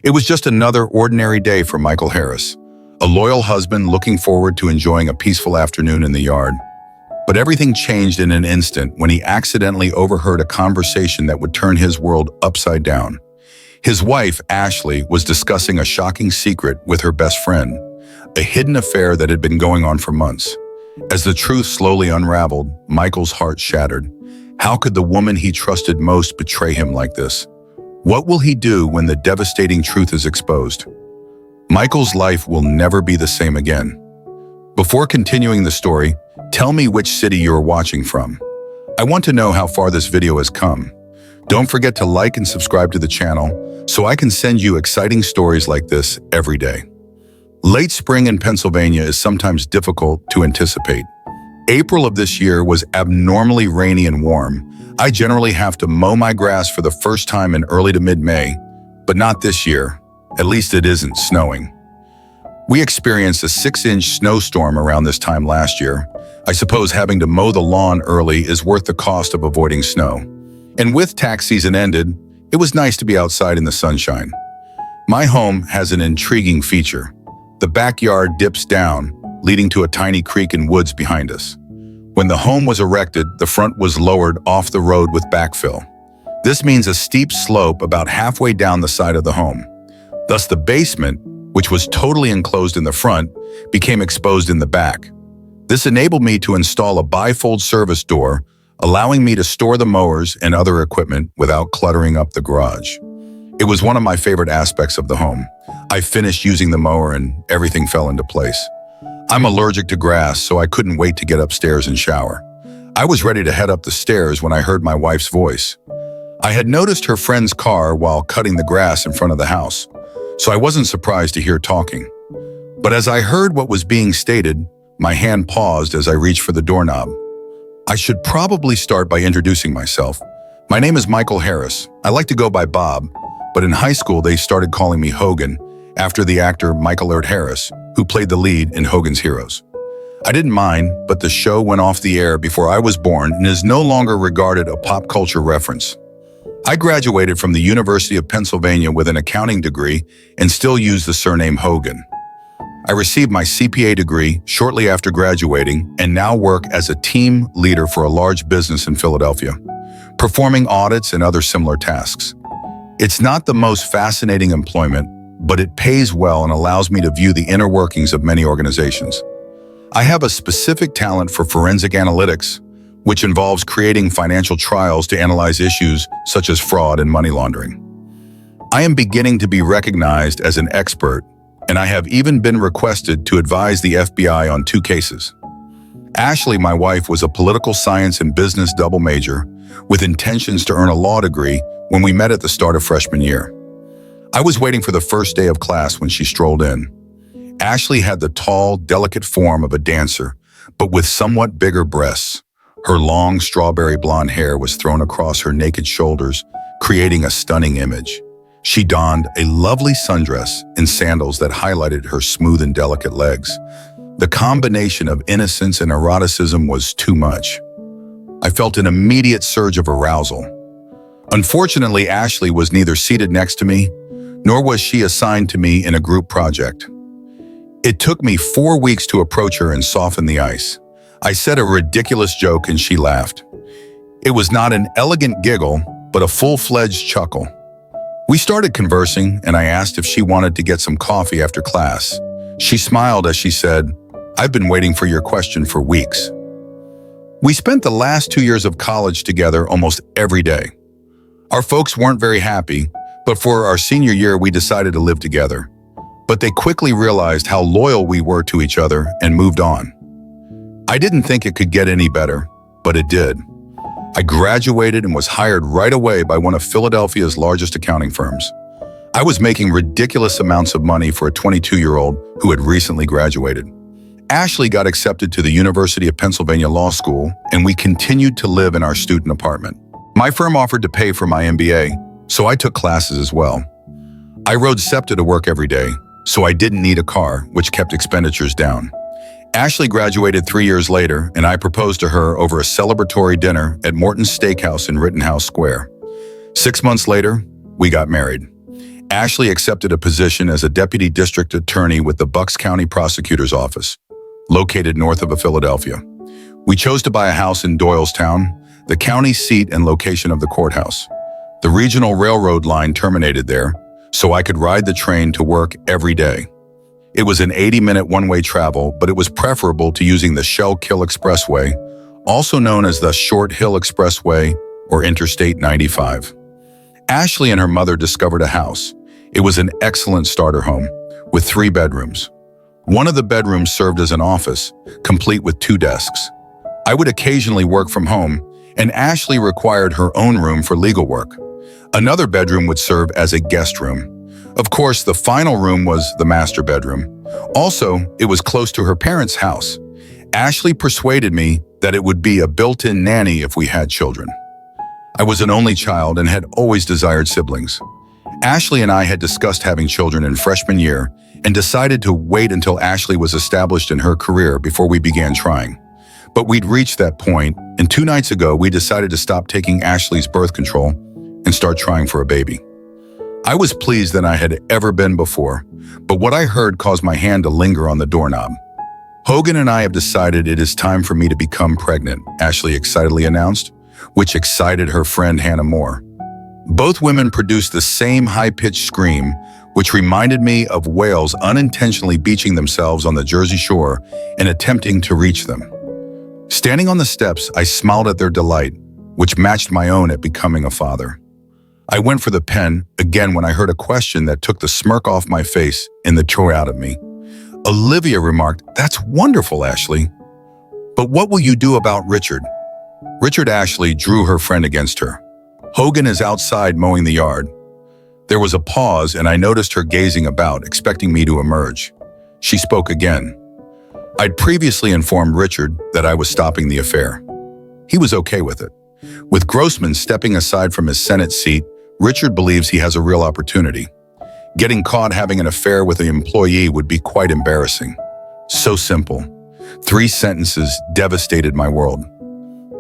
It was just another ordinary day for Michael Harris, a loyal husband looking forward to enjoying a peaceful afternoon in the yard. But everything changed in an instant when he accidentally overheard a conversation that would turn his world upside down. His wife, Ashley, was discussing a shocking secret with her best friend, a hidden affair that had been going on for months. As the truth slowly unraveled, Michael's heart shattered. How could the woman he trusted most betray him like this? What will he do when the devastating truth is exposed? Michael's life will never be the same again. Before continuing the story, tell me which city you're watching from. I want to know how far this video has come. Don't forget to like and subscribe to the channel so I can send you exciting stories like this every day. Late spring in Pennsylvania is sometimes difficult to anticipate. April of this year was abnormally rainy and warm. I generally have to mow my grass for the first time in early to mid-May, but not this year. At least it isn't snowing. We experienced a 6-inch snowstorm around this time last year. I suppose having to mow the lawn early is worth the cost of avoiding snow. And with tax season ended, it was nice to be outside in the sunshine. My home has an intriguing feature. The backyard dips down, leading to a tiny creek and woods behind us. When the home was erected, the front was lowered off the road with backfill. This means a steep slope about halfway down the side of the home. Thus, the basement, which was totally enclosed in the front, became exposed in the back. This enabled me to install a bifold service door, allowing me to store the mowers and other equipment without cluttering up the garage. It was one of my favorite aspects of the home. I finished using the mower and everything fell into place. I'm allergic to grass, so I couldn't wait to get upstairs and shower. I was ready to head up the stairs when I heard my wife's voice. I had noticed her friend's car while cutting the grass in front of the house, so I wasn't surprised to hear talking. But as I heard what was being stated, my hand paused as I reached for the doorknob. I should probably start by introducing myself. My name is Michael Harris. I like to go by Bob, but in high school they started calling me Hogan, after the actor Michael Earl Harris, who played the lead in Hogan's Heroes. I didn't mind, but the show went off the air before I was born and is no longer regarded a pop culture reference. I graduated from the University of Pennsylvania with an accounting degree and still use the surname Hogan. I received my CPA degree shortly after graduating and now work as a team leader for a large business in Philadelphia, performing audits and other similar tasks. It's not the most fascinating employment, but it pays well and allows me to view the inner workings of many organizations. I have a specific talent for forensic analytics, which involves creating financial trials to analyze issues such as fraud and money laundering. I am beginning to be recognized as an expert, and I have even been requested to advise the FBI on 2 cases. Ashley, my wife, was a political science and business double major with intentions to earn a law degree when we met at the start of freshman year. I was waiting for the first day of class when she strolled in. Ashley had the tall, delicate form of a dancer, but with somewhat bigger breasts. Her long, strawberry blonde hair was thrown across her naked shoulders, creating a stunning image. She donned a lovely sundress and sandals that highlighted her smooth and delicate legs. The combination of innocence and eroticism was too much. I felt an immediate surge of arousal. Unfortunately, Ashley was neither seated next to me, nor was she assigned to me in a group project. It took me 4 weeks to approach her and soften the ice. I said a ridiculous joke and she laughed. It was not an elegant giggle, but a full-fledged chuckle. We started conversing and I asked if she wanted to get some coffee after class. She smiled as she said, "I've been waiting for your question for weeks." We spent the last 2 years of college together almost every day. Our folks weren't very happy, but for our senior year we decided to live together. But they quickly realized how loyal we were to each other and moved on. I didn't think it could get any better, but it did. I graduated and was hired right away by one of Philadelphia's largest accounting firms. I was making ridiculous amounts of money for a 22-year-old who had recently graduated. Ashley got accepted to the University of Pennsylvania Law School, and we continued to live in our student apartment. My firm offered to pay for my MBA, so I took classes as well. I rode SEPTA to work every day, so I didn't need a car, which kept expenditures down. Ashley graduated 3 years later, and I proposed to her over a celebratory dinner at Morton's Steakhouse in Rittenhouse Square. 6 months later, we got married. Ashley accepted a position as a deputy district attorney with the Bucks County Prosecutor's Office, located north of Philadelphia. We chose to buy a house in Doylestown, the county seat and location of the courthouse. The regional railroad line terminated there, so I could ride the train to work every day. It was an 80-minute one-way travel, but it was preferable to using the Shell-Kill Expressway, also known as the Short Hill Expressway or Interstate 95. Ashley and her mother discovered a house. It was an excellent starter home, with 3 bedrooms. One of the bedrooms served as an office, complete with 2 desks. I would occasionally work from home, and Ashley required her own room for legal work. Another bedroom would serve as a guest room. Of course, the final room was the master bedroom. Also, it was close to her parents' house. Ashley persuaded me that it would be a built-in nanny if we had children. I was an only child and had always desired siblings. Ashley and I had discussed having children in freshman year and decided to wait until Ashley was established in her career before we began trying. But we'd reached that point, and 2 nights ago we decided to stop taking Ashley's birth control and start trying for a baby. I was pleased than I had ever been before, but what I heard caused my hand to linger on the doorknob. Hogan and I have decided it is time for me to become pregnant, Ashley excitedly announced, which excited her friend Hannah more. Both women produced the same high-pitched scream, which reminded me of whales unintentionally beaching themselves on the Jersey Shore and attempting to reach them. Standing on the steps, I smiled at their delight, which matched my own at becoming a father. I went for the pen again when I heard a question that took the smirk off my face and the joy out of me. Olivia remarked, "That's wonderful, Ashley. But what will you do about Richard?" Richard. Ashley drew her friend against her. Hogan is outside mowing the yard. There was a pause and I noticed her gazing about, expecting me to emerge. She spoke again. I'd previously informed Richard that I was stopping the affair. He was okay with it. With Grossman stepping aside from his Senate seat, Richard believes he has a real opportunity. Getting caught having an affair with an employee would be quite embarrassing. So simple. 3 sentences devastated my world.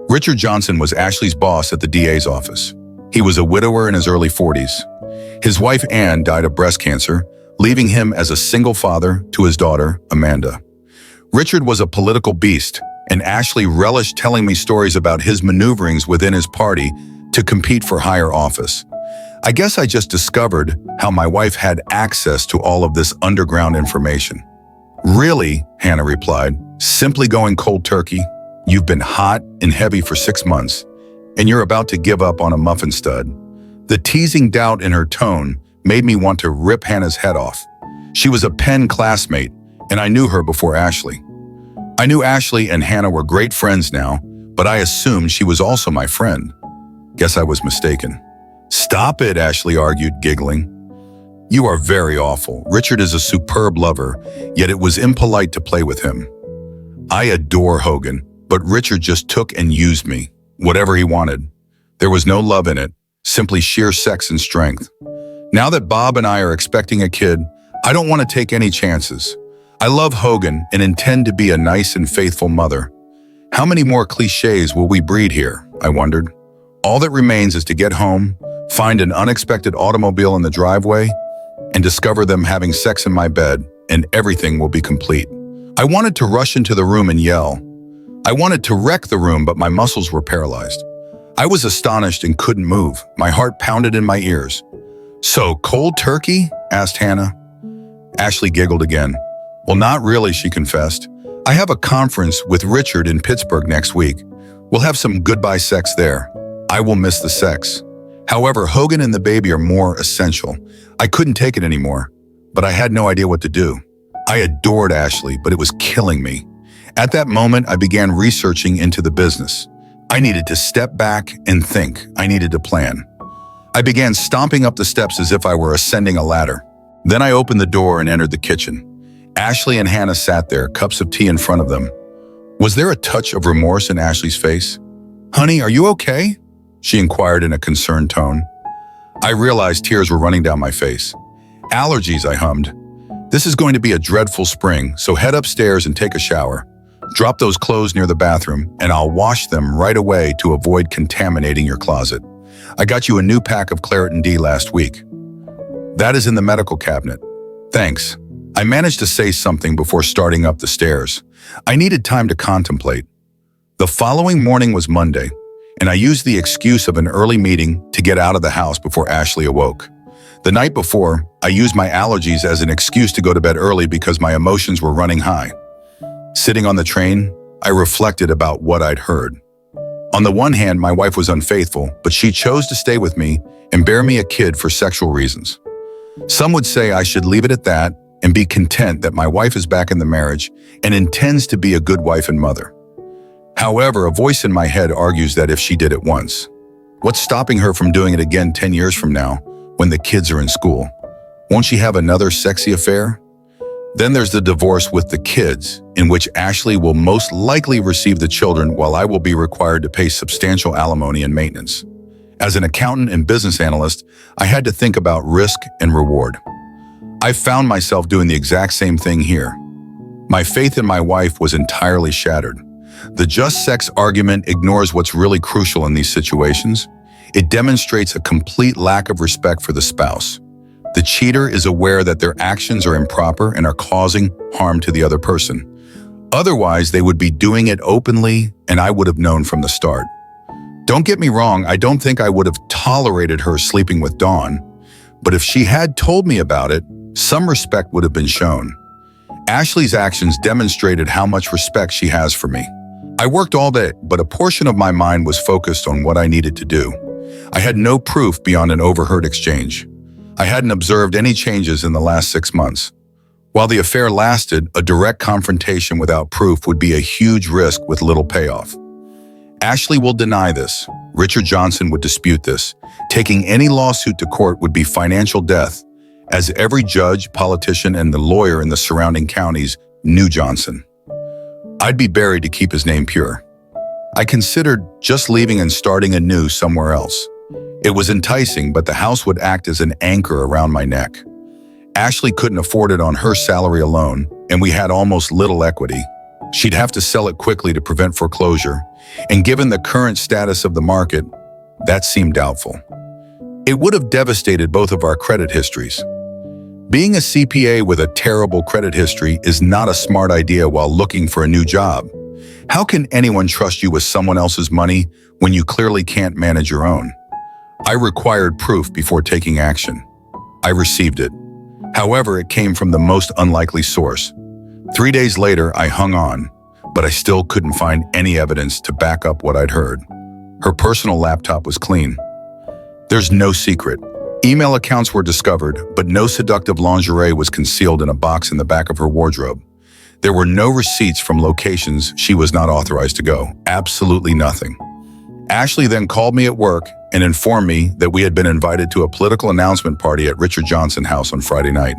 Richard Johnson was Ashley's boss at the DA's office. He was a widower in his early 40s. His wife Ann died of breast cancer, leaving him as a single father to his daughter, Amanda. Richard was a political beast, and Ashley relished telling me stories about his maneuverings within his party to compete for higher office. I guess I just discovered how my wife had access to all of this underground information. "Really?" Hannah replied, "simply going cold turkey? You've been hot and heavy for 6 months, and you're about to give up on a muffin stud." The teasing doubt in her tone made me want to rip Hannah's head off. She was a Penn classmate, and I knew her before Ashley. I knew Ashley and Hannah were great friends now, but I assumed she was also my friend. Guess I was mistaken. "Stop it," Ashley argued, giggling. "You are very awful. Richard is a superb lover, yet it was impolite to play with him. I adore Hogan, but Richard just took and used me, whatever he wanted. There was no love in it, simply sheer sex and strength. Now that Bob and I are expecting a kid, I don't want to take any chances. I love Hogan and intend to be a nice and faithful mother. How many more cliches will we breed here?" I wondered. All that remains is to get home, find an unexpected automobile in the driveway, and discover them having sex in my bed, and everything will be complete. I wanted to rush into the room and yell. I wanted to wreck the room, but my muscles were paralyzed. I was astonished and couldn't move. My heart pounded in my ears. "So, cold turkey?" asked Hannah. Ashley giggled again. "Well, not really," she confessed. "I have a conference with Richard in Pittsburgh next week. We'll have some goodbye sex there. I will miss the sex. However, Hogan and the baby are more essential. I couldn't take it anymore, but I had no idea what to do. I adored Ashley, but it was killing me. At that moment, I began researching into the business. I needed to step back and think. I needed to plan. I began stomping up the steps as if I were ascending a ladder. Then I opened the door and entered the kitchen. Ashley and Hannah sat there, cups of tea in front of them. Was there a touch of remorse in Ashley's face? "Honey, are you okay?" she inquired in a concerned tone. I realized tears were running down my face. "Allergies," I hummed. "This is going to be a dreadful spring, so head upstairs and take a shower. Drop those clothes near the bathroom, and I'll wash them right away to avoid contaminating your closet. I got you a new pack of Claritin D last week." That is in the medical cabinet. Thanks. I managed to say something before starting up the stairs. I needed time to contemplate. The following morning was Monday, and I used the excuse of an early meeting to get out of the house before Ashley awoke. The night before, I used my allergies as an excuse to go to bed early because my emotions were running high. Sitting on the train, I reflected about what I'd heard. On the one hand, my wife was unfaithful, but she chose to stay with me and bear me a kid for sexual reasons. Some would say I should leave it at that and be content that my wife is back in the marriage and intends to be a good wife and mother. However, a voice in my head argues that if she did it once, what's stopping her from doing it again 10 years from now when the kids are in school? Won't she have another sexy affair? Then there's the divorce with the kids, in which Ashley will most likely receive the children while I will be required to pay substantial alimony and maintenance. As an accountant and business analyst, I had to think about risk and reward. I found myself doing the exact same thing here. My faith in my wife was entirely shattered. The just sex argument ignores what's really crucial in these situations. It demonstrates a complete lack of respect for the spouse. The cheater is aware that their actions are improper and are causing harm to the other person. Otherwise, they would be doing it openly, and I would have known from the start. Don't get me wrong, I don't think I would have tolerated her sleeping with Dawn, but if she had told me about it, some respect would have been shown. Ashley's actions demonstrated how much respect she has for me. I worked all day, but a portion of my mind was focused on what I needed to do. I had no proof beyond an overheard exchange. I hadn't observed any changes in the last 6 months. While the affair lasted, a direct confrontation without proof would be a huge risk with little payoff. Ashley will deny this. Richard Johnson would dispute this. Taking any lawsuit to court would be financial death, as every judge, politician, and the lawyer in the surrounding counties knew Johnson. I'd be buried to keep his name pure. I considered just leaving and starting anew somewhere else. It was enticing, but the house would act as an anchor around my neck. Ashley couldn't afford it on her salary alone, and we had almost little equity. She'd have to sell it quickly to prevent foreclosure, and given the current status of the market, that seemed doubtful. It would have devastated both of our credit histories. Being a CPA with a terrible credit history is not a smart idea while looking for a new job. How can anyone trust you with someone else's money when you clearly can't manage your own? I required proof before taking action. I received it. However, it came from the most unlikely source. 3 days later, I hung on, but I still couldn't find any evidence to back up what I'd heard. Her personal laptop was clean. There's no secret. Email accounts were discovered, but no seductive lingerie was concealed in a box in the back of her wardrobe. There were no receipts from locations she was not authorized to go. Absolutely nothing. Ashley then called me at work and informed me that we had been invited to a political announcement party at Richard Johnson House on Friday night.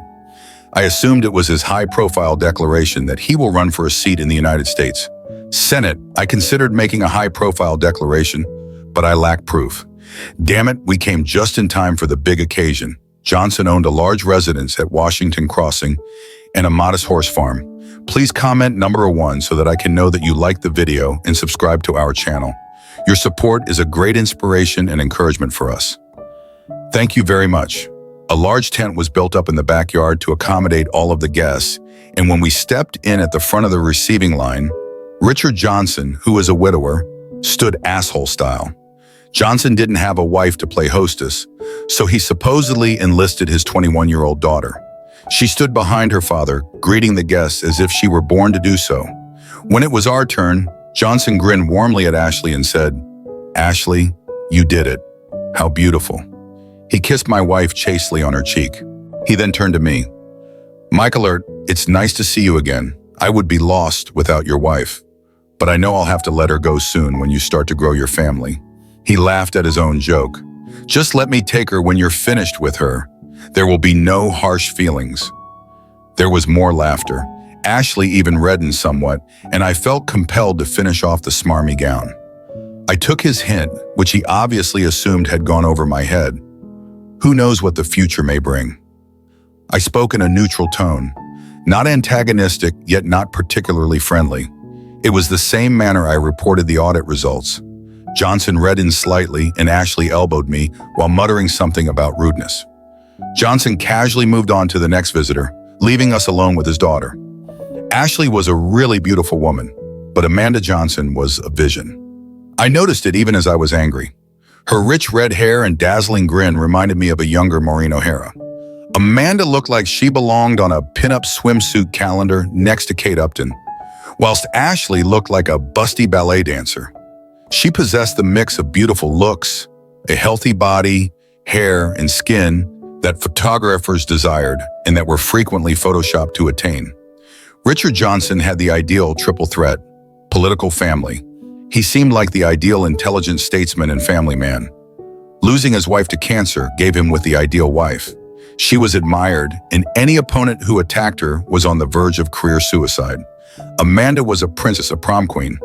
I assumed it was his high-profile declaration that he will run for a seat in the United States Senate. I considered making a high-profile declaration, but I lacked proof. Damn it, we came just in time for the big occasion. Johnson owned a large residence at Washington Crossing and a modest horse farm. Please comment number 1 so that I can know that you liked the video and subscribe to our channel. Your support is a great inspiration and encouragement for us. Thank you very much. A large tent was built up in the backyard to accommodate all of the guests, and when we stepped in at the front of the receiving line, Richard Johnson, who is a widower, stood asshole style. Johnson didn't have a wife to play hostess, so he supposedly enlisted his 21-year-old daughter. She stood behind her father, greeting the guests as if she were born to do so. When it was our turn, Johnson grinned warmly at Ashley and said, "Ashley, you did it. How beautiful." He kissed my wife chastely on her cheek. He then turned to me. "Michael, it's nice to see you again. I would be lost without your wife, but I know I'll have to let her go soon when you start to grow your family." He laughed at his own joke. "Just let me take her when you're finished with her. There will be no harsh feelings." There was more laughter. Ashley even reddened somewhat, and I felt compelled to finish off the smarmy gown. I took his hint, which he obviously assumed had gone over my head. Who knows what the future may bring? I spoke in a neutral tone, not antagonistic, yet not particularly friendly. It was the same manner I reported the audit results. Johnson reddened slightly, and Ashley elbowed me while muttering something about rudeness. Johnson casually moved on to the next visitor, leaving us alone with his daughter. Ashley was a really beautiful woman, but Amanda Johnson was a vision. I noticed it even as I was angry. Her rich red hair and dazzling grin reminded me of a younger Maureen O'Hara. Amanda looked like she belonged on a pinup swimsuit calendar next to Kate Upton, whilst Ashley looked like a busty ballet dancer. She possessed the mix of beautiful looks, a healthy body, hair, and skin that photographers desired and that were frequently photoshopped to attain. Richard Johnson had the ideal triple threat: political, family. He seemed like the ideal intelligent statesman and family man. Losing his wife to cancer gave him with the ideal wife. She was admired, and any opponent who attacked her was on the verge of career suicide. Amanda was a princess, a prom queen.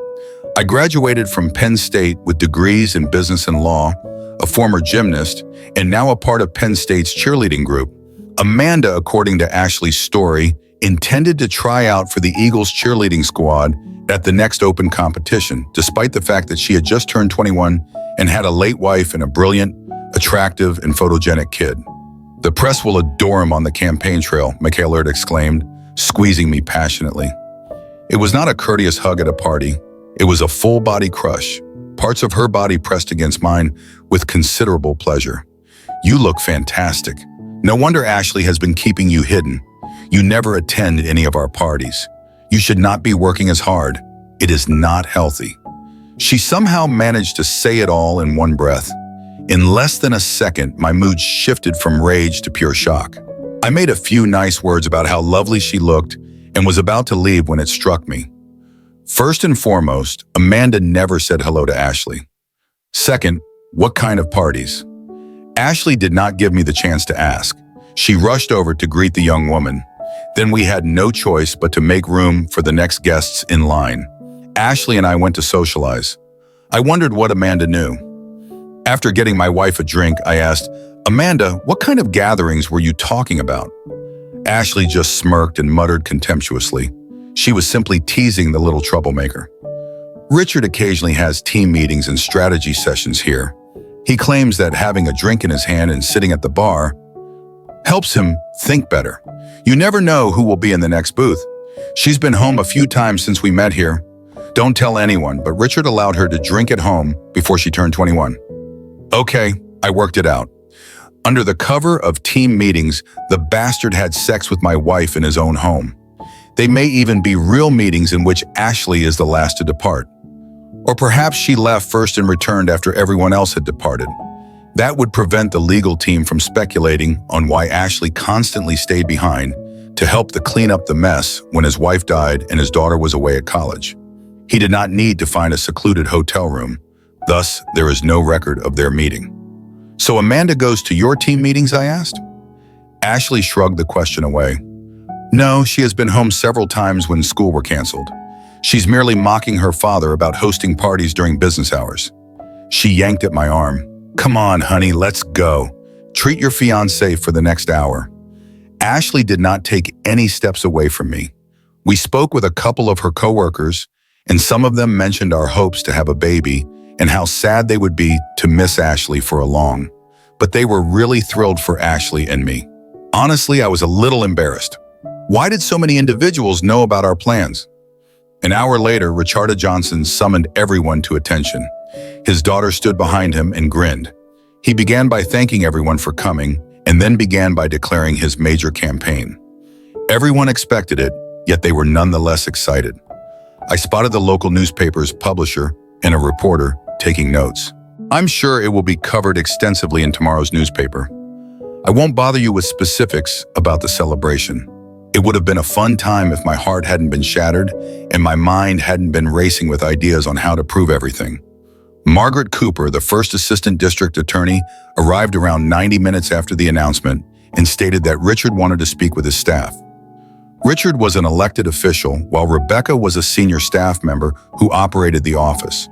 I graduated from Penn State with degrees in business and law, a former gymnast, and now a part of Penn State's cheerleading group. Amanda, according to Ashley's story, intended to try out for the Eagles cheerleading squad at the next open competition, despite the fact that she had just turned 21 and had a late wife and a brilliant, attractive, and photogenic kid. "The press will adore him on the campaign trail," Michaela exclaimed, squeezing me passionately. It was not a courteous hug at a party. It was a full-body crush, parts of her body pressed against mine with considerable pleasure. "You look fantastic. No wonder Ashley has been keeping you hidden. You never attend any of our parties. You should not be working as hard. It is not healthy." She somehow managed to say it all in one breath. In less than a second, my mood shifted from rage to pure shock. I made a few nice words about how lovely she looked and was about to leave when it struck me. First and foremost, Amanda never said hello to Ashley. Second, what kind of parties? Ashley did not give me the chance to ask. She rushed over to greet the young woman. Then we had no choice but to make room for the next guests in line. Ashley and I went to socialize. I wondered what Amanda knew. After getting my wife a drink, I asked, "Amanda, what kind of gatherings were you talking about?" Ashley just smirked and muttered contemptuously. She was simply teasing the little troublemaker. "Richard occasionally has team meetings and strategy sessions here. He claims that having a drink in his hand and sitting at the bar helps him think better. You never know who will be in the next booth. She's been home a few times since we met here. Don't tell anyone, but Richard allowed her to drink at home before she turned 21. Okay, I worked it out. Under the cover of team meetings, the bastard had sex with my wife in his own home. They may even be real meetings in which Ashley is the last to depart. Or perhaps she left first and returned after everyone else had departed. That would prevent the legal team from speculating on why Ashley constantly stayed behind to help to clean up the mess when his wife died and his daughter was away at college. He did not need to find a secluded hotel room. Thus, there is no record of their meeting. "So Amanda goes to your team meetings?" I asked. Ashley shrugged the question away. "No, she has been home several times when school were canceled. She's merely mocking her father about hosting parties during business hours." She yanked at my arm. "Come on, honey, let's go. Treat your fiancé for the next hour." Ashley did not take any steps away from me. We spoke with a couple of her coworkers, and some of them mentioned our hopes to have a baby and how sad they would be to miss Ashley for a long. But they were really thrilled for Ashley and me. Honestly, I was a little embarrassed. Why did so many individuals know about our plans? An hour later, Richard Johnson summoned everyone to attention. His daughter stood behind him and grinned. He began by thanking everyone for coming, and then began by declaring his major campaign. Everyone expected it, yet they were nonetheless excited. I spotted the local newspaper's publisher and a reporter taking notes. "I'm sure it will be covered extensively in tomorrow's newspaper. I won't bother you with specifics about the celebration. It would have been a fun time if my heart hadn't been shattered and my mind hadn't been racing with ideas on how to prove everything." Margaret Cooper, the first assistant district attorney, arrived around 90 minutes after the announcement and stated that Richard wanted to speak with his staff. Richard was an elected official, while Rebecca was a senior staff member who operated the office.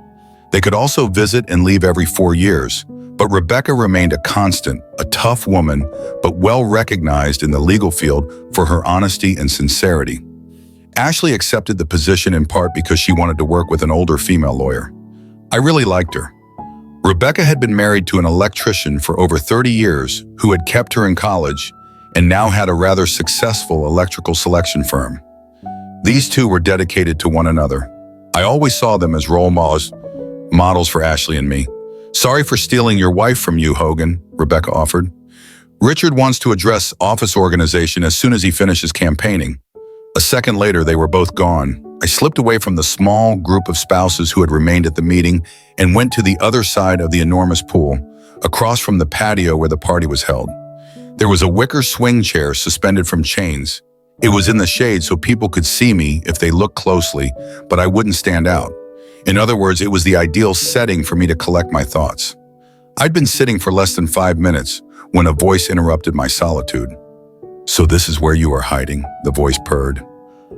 They could also visit and leave every 4 years, but Rebecca remained a constant, a tough woman, but well recognized in the legal field for her honesty and sincerity. Ashley accepted the position in part because she wanted to work with an older female lawyer. I really liked her. Rebecca had been married to an electrician for over 30 years who had kept her in college and now had a rather successful electrical selection firm. These two were dedicated to one another. I always saw them as role models for Ashley and me. "Sorry for stealing your wife from you, Hogan," Rebecca offered. "Richard wants to address office organization as soon as he finishes campaigning." A second later, they were both gone. I slipped away from the small group of spouses who had remained at the meeting and went to the other side of the enormous pool, across from the patio where the party was held. There was a wicker swing chair suspended from chains. It was in the shade so people could see me if they looked closely, but I wouldn't stand out. In other words, it was the ideal setting for me to collect my thoughts. I'd been sitting for less than 5 minutes when a voice interrupted my solitude. "So this is where you are hiding," the voice purred.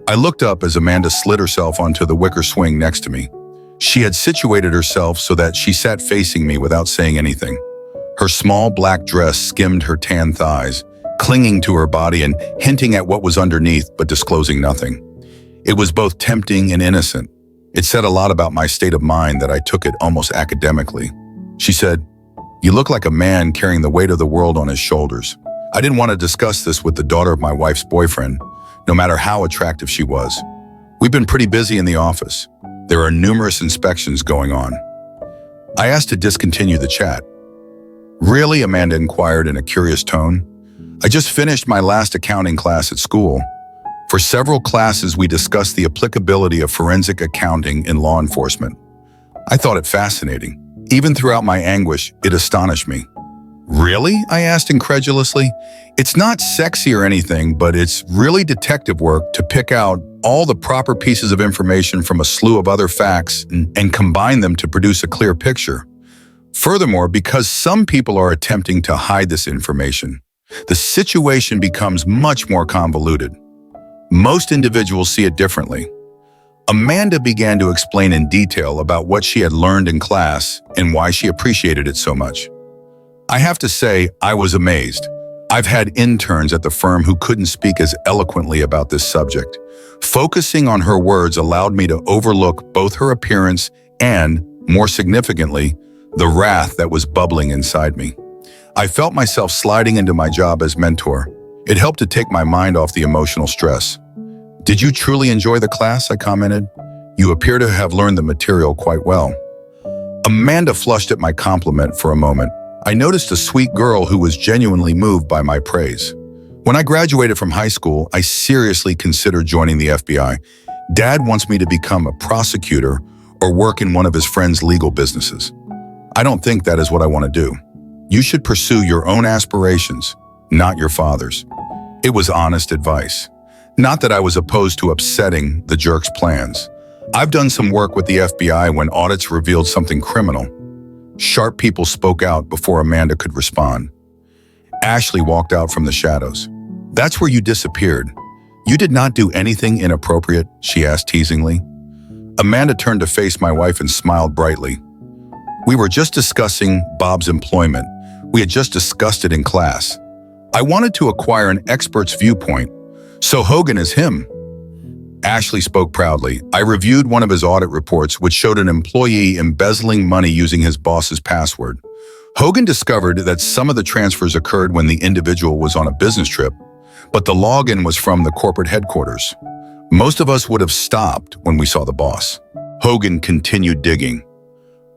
I looked up as Amanda slid herself onto the wicker swing next to me. She had situated herself so that she sat facing me without saying anything. Her small black dress skimmed her tan thighs, clinging to her body and hinting at what was underneath but disclosing nothing. It was both tempting and innocent. It said a lot about my state of mind that I took it almost academically. She said, "You look like a man carrying the weight of the world on his shoulders." I didn't want to discuss this with the daughter of my wife's boyfriend, no matter how attractive she was. We've been pretty busy in the office. There are numerous inspections going on. I asked to discontinue the chat. "Really?" Amanda inquired in a curious tone. "I just finished my last accounting class at school. For several classes, we discussed the applicability of forensic accounting in law enforcement. I thought it fascinating. Even throughout my anguish, it astonished me." "Really?" I asked incredulously. "It's not sexy or anything, but it's really detective work to pick out all the proper pieces of information from a slew of other facts and combine them to produce a clear picture. Furthermore, because some people are attempting to hide this information, the situation becomes much more convoluted. Most individuals see it differently." Amanda began to explain in detail about what she had learned in class and why she appreciated it so much. I have to say, I was amazed. I've had interns at the firm who couldn't speak as eloquently about this subject. Focusing on her words allowed me to overlook both her appearance and, more significantly, the wrath that was bubbling inside me. I felt myself sliding into my job as mentor. It helped to take my mind off the emotional stress. "Did you truly enjoy the class?" I commented. "You appear to have learned the material quite well." Amanda flushed at my compliment for a moment. I noticed a sweet girl who was genuinely moved by my praise. "When I graduated from high school, I seriously considered joining the FBI. Dad wants me to become a prosecutor or work in one of his friend's legal businesses. I don't think that is what I want to do. You should pursue your own aspirations, not your father's." It was honest advice. Not that I was opposed to upsetting the jerk's plans. I've done some work with the FBI when audits revealed something criminal. Sharp people spoke out before Amanda could respond. Ashley walked out from the shadows. "That's where you disappeared. You did not do anything inappropriate?" she asked teasingly. Amanda turned to face my wife and smiled brightly. "We were just discussing Bob's employment. We had just discussed it in class. I wanted to acquire an expert's viewpoint. So Hogan is him." Ashley spoke proudly. "I reviewed one of his audit reports, which showed an employee embezzling money using his boss's password. Hogan discovered that some of the transfers occurred when the individual was on a business trip, but the login was from the corporate headquarters. Most of us would have stopped when we saw the boss." Hogan continued digging.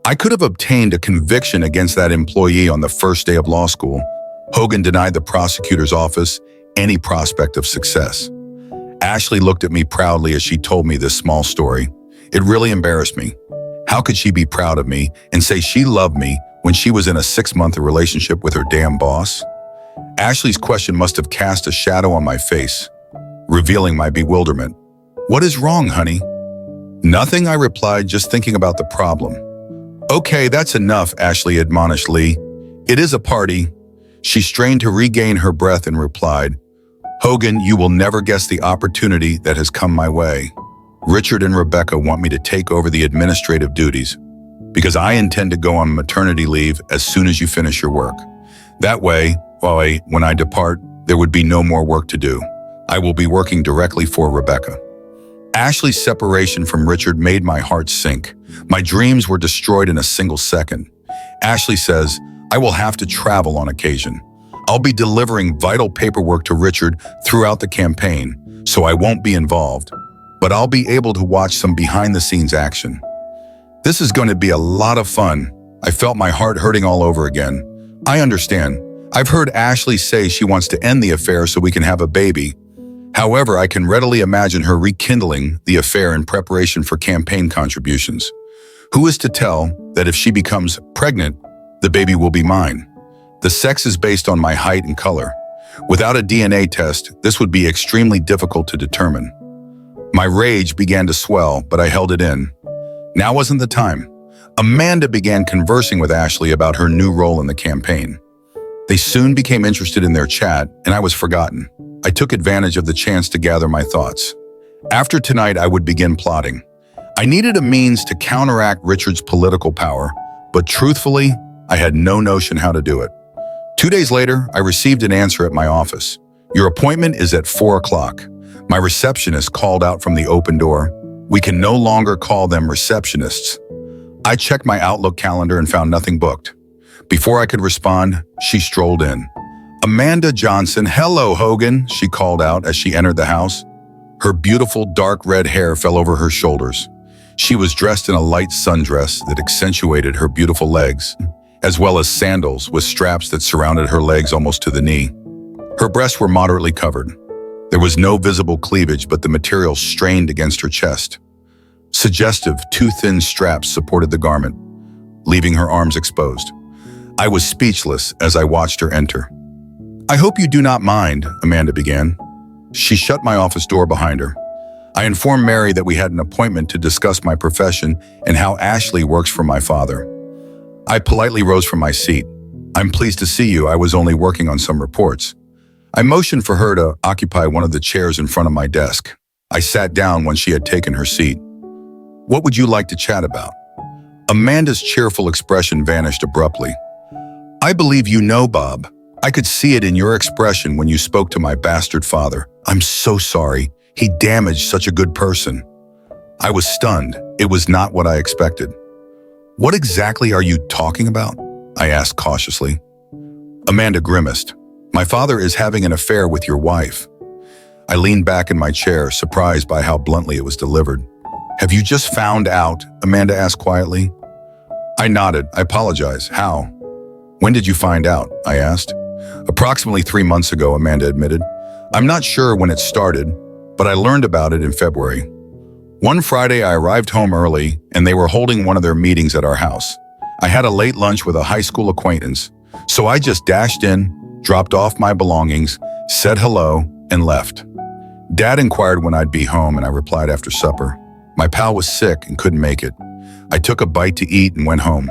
"I could have obtained a conviction against that employee on the first day of law school." Hogan denied the prosecutor's office any prospect of success. Ashley looked at me proudly as she told me this small story. It really embarrassed me. How could she be proud of me and say she loved me when she was in a 6-month relationship with her damn boss? Ashley's question must have cast a shadow on my face, revealing my bewilderment. "What is wrong, honey?" "Nothing," I replied, just thinking about the problem. "Okay, that's enough," Ashley admonished Lee. "It is a party." She strained to regain her breath and replied, "Hogan, you will never guess the opportunity that has come my way. Richard and Rebecca want me to take over the administrative duties because I intend to go on maternity leave as soon as you finish your work. That way, when I depart, there would be no more work to do. I will be working directly for Rebecca." Ashley's separation from Richard made my heart sink. My dreams were destroyed in a single second. Ashley says, I will have to travel on occasion. I'll be delivering vital paperwork to Richard throughout the campaign, so I won't be involved, but I'll be able to watch some behind-the-scenes action. This is going to be a lot of fun. I felt my heart hurting all over again. I understand. I've heard Ashley say she wants to end the affair so we can have a baby. However, I can readily imagine her rekindling the affair in preparation for campaign contributions. Who is to tell that if she becomes pregnant, the baby will be mine? The sex is based on my height and color. Without a DNA test, this would be extremely difficult to determine. My rage began to swell, but I held it in. Now wasn't the time. Amanda began conversing with Ashley about her new role in the campaign. They soon became interested in their chat, and I was forgotten. I took advantage of the chance to gather my thoughts. After tonight, I would begin plotting. I needed a means to counteract Richard's political power, but truthfully, I had no notion how to do it. 2 days later, I received an answer at my office. Your appointment is at 4 o'clock. My receptionist called out from the open door. We can no longer call them receptionists. I checked my Outlook calendar and found nothing booked. Before I could respond, she strolled in. Amanda Johnson, hello, Hogan, she called out as she entered the house. Her beautiful dark red hair fell over her shoulders. She was dressed in a light sundress that accentuated her beautiful legs, as well as sandals with straps that surrounded her legs almost to the knee. Her breasts were moderately covered. There was no visible cleavage, but the material strained against her chest. Suggestive, too thin straps supported the garment, leaving her arms exposed. I was speechless as I watched her enter. I hope you do not mind, Amanda began. She shut my office door behind her. I informed Mary that we had an appointment to discuss my profession and how Ashley works for my father. I politely rose from my seat. I'm pleased to see you. I was only working on some reports. I motioned for her to occupy one of the chairs in front of my desk. I sat down when she had taken her seat. What would you like to chat about? Amanda's cheerful expression vanished abruptly. I believe you know Bob. I could see it in your expression when you spoke to my bastard father. I'm so sorry. He damaged such a good person. I was stunned. It was not what I expected. What exactly are you talking about? I asked cautiously. Amanda grimaced. My father is having an affair with your wife. I leaned back in my chair, surprised by how bluntly it was delivered. Have you just found out? Amanda asked quietly. I nodded. I apologize. How? When did you find out? I asked. Approximately 3 months ago, Amanda admitted. I'm not sure when it started, but I learned about it in February. One Friday, I arrived home early, and they were holding one of their meetings at our house. I had a late lunch with a high school acquaintance, so I just dashed in, dropped off my belongings, said hello, and left. Dad inquired when I'd be home, and I replied after supper. My pal was sick and couldn't make it. I took a bite to eat and went home.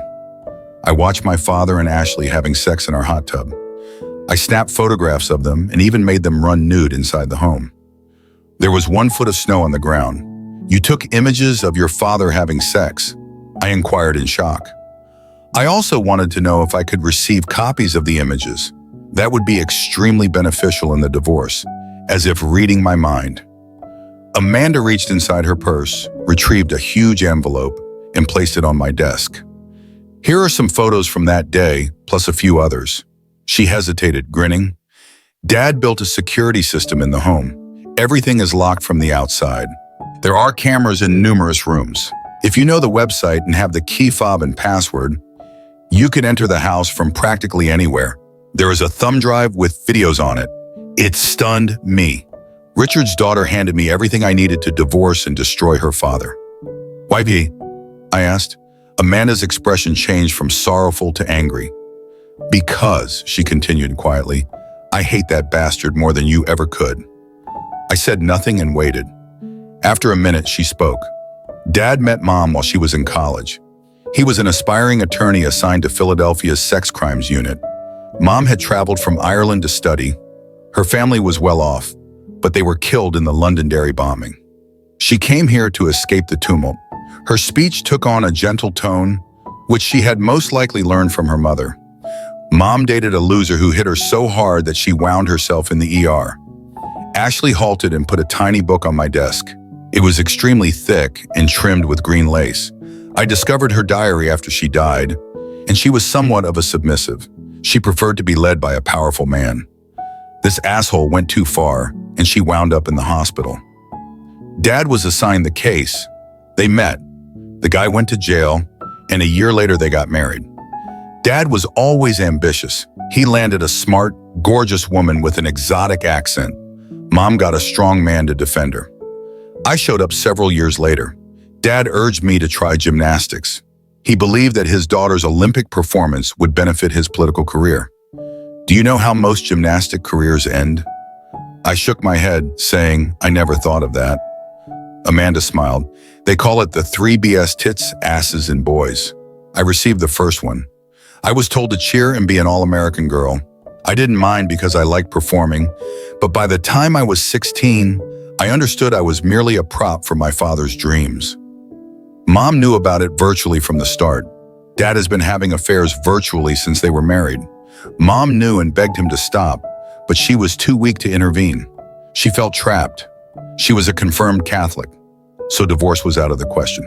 I watched my father and Ashley having sex in our hot tub. I snapped photographs of them and even made them run nude inside the home. There was 1 foot of snow on the ground. You took images of your father having sex? I inquired in shock. I also wanted to know if I could receive copies of the images. That would be extremely beneficial in the divorce, as if reading my mind. Amanda reached inside her purse, retrieved a huge envelope, and placed it on my desk. Here are some photos from that day, plus a few others. She hesitated, grinning. Dad built a security system in the home. Everything is locked from the outside. There are cameras in numerous rooms. If you know the website and have the key fob and password, you can enter the house from practically anywhere. There is a thumb drive with videos on it. It stunned me. Richard's daughter handed me everything I needed to divorce and destroy her father. Why be? I asked. Amanda's expression changed from sorrowful to angry. Because, she continued quietly, I hate that bastard more than you ever could. I said nothing and waited. After a minute, she spoke. Dad met Mom while she was in college. He was an aspiring attorney assigned to Philadelphia's sex crimes unit. Mom had traveled from Ireland to study. Her family was well off, but they were killed in the Londonderry bombing. She came here to escape the tumult. Her speech took on a gentle tone, which she had most likely learned from her mother. Mom dated a loser who hit her so hard that she wound herself in the ER. Ashley halted and put a tiny book on my desk. It was extremely thick and trimmed with green lace. I discovered her diary after she died. and she was somewhat of a submissive. She preferred to be led by a powerful man. This asshole went too far, and she wound up in the hospital. Dad was assigned the case. They met. The guy went to jail, and a year later they got married. Dad was always ambitious. He landed a smart, gorgeous woman with an exotic accent. Mom got a strong man to defend her. I showed up several years later. Dad urged me to try gymnastics. He believed that his daughter's Olympic performance would benefit his political career. Do you know how most gymnastic careers end? I shook my head, saying, I never thought of that. Amanda smiled. They call it the 3 BS tits, asses, and boys. I received the first one. I was told to cheer and be an all-American girl. I didn't mind because I liked performing, but by the time I was 16, I understood I was merely a prop for my father's dreams. Mom knew about it virtually from the start. Dad has been having affairs virtually since they were married. Mom knew and begged him to stop, but she was too weak to intervene. She felt trapped. She was a confirmed Catholic, so divorce was out of the question.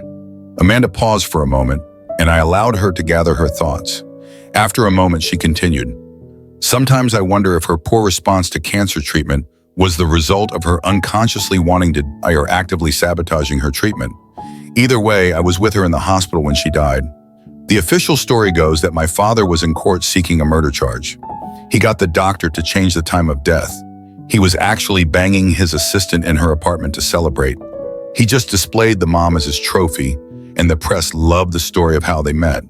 Amanda paused for a moment, and I allowed her to gather her thoughts. After a moment, she continued, Sometimes I wonder if her poor response to cancer treatment was the result of her unconsciously wanting to die or actively sabotaging her treatment. Either way, I was with her in the hospital when she died. The official story goes that my father was in court seeking a murder charge. He got the doctor to change the time of death. He was actually banging his assistant in her apartment to celebrate. He just displayed the mom as his trophy, and the press loved the story of how they met.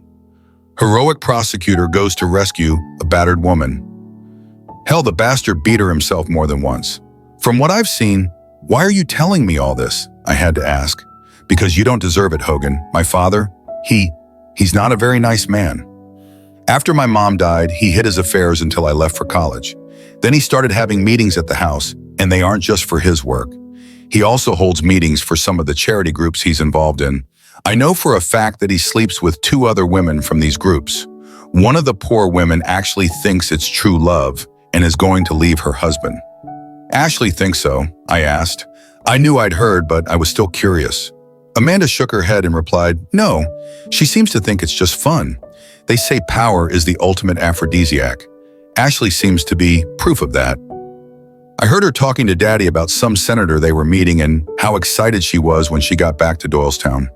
Heroic prosecutor goes to rescue a battered woman. Hell, the bastard beat her himself more than once. From what I've seen, why are you telling me all this? I had to ask. Because you don't deserve it, Hogan. My father, he's not a very nice man. After my mom died, he hid his affairs until I left for college. Then he started having meetings at the house, and they aren't just for his work. He also holds meetings for some of the charity groups he's involved in. I know for a fact that he sleeps with 2 other women from these groups. One of the poor women actually thinks it's true love and is going to leave her husband. Ashley thinks so, I asked. I knew I'd heard, but I was still curious. Amanda shook her head and replied, no, she seems to think it's just fun. They say power is the ultimate aphrodisiac. Ashley seems to be proof of that. I heard her talking to Daddy about some senator they were meeting and how excited she was when she got back to Doylestown.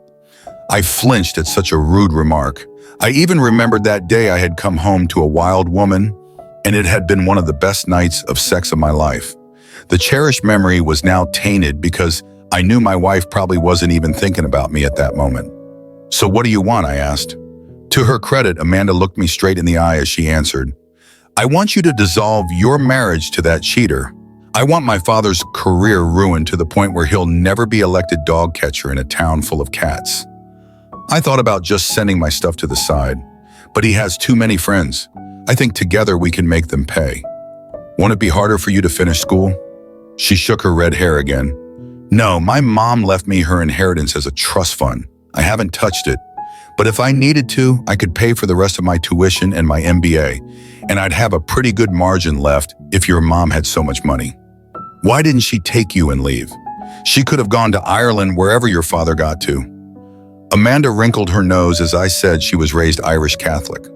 I flinched at such a rude remark. I even remembered that day I had come home to a wild woman, and it had been one of the best nights of sex of my life. The cherished memory was now tainted because I knew my wife probably wasn't even thinking about me at that moment. So what do you want? I asked. To her credit, Amanda looked me straight in the eye as she answered, I want you to dissolve your marriage to that cheater. I want my father's career ruined to the point where he'll never be elected dog catcher in a town full of cats. I thought about just sending my stuff to the side, but he has too many friends. I think together we can make them pay. Won't it be harder for you to finish school? She shook her red hair again. No, my mom left me her inheritance as a trust fund. I haven't touched it. But if I needed to, I could pay for the rest of my tuition and my MBA, and I'd have a pretty good margin left if your mom had so much money. Why didn't she take you and leave? She could have gone to Ireland wherever your father got to. Amanda wrinkled her nose as I said she was raised Irish Catholic.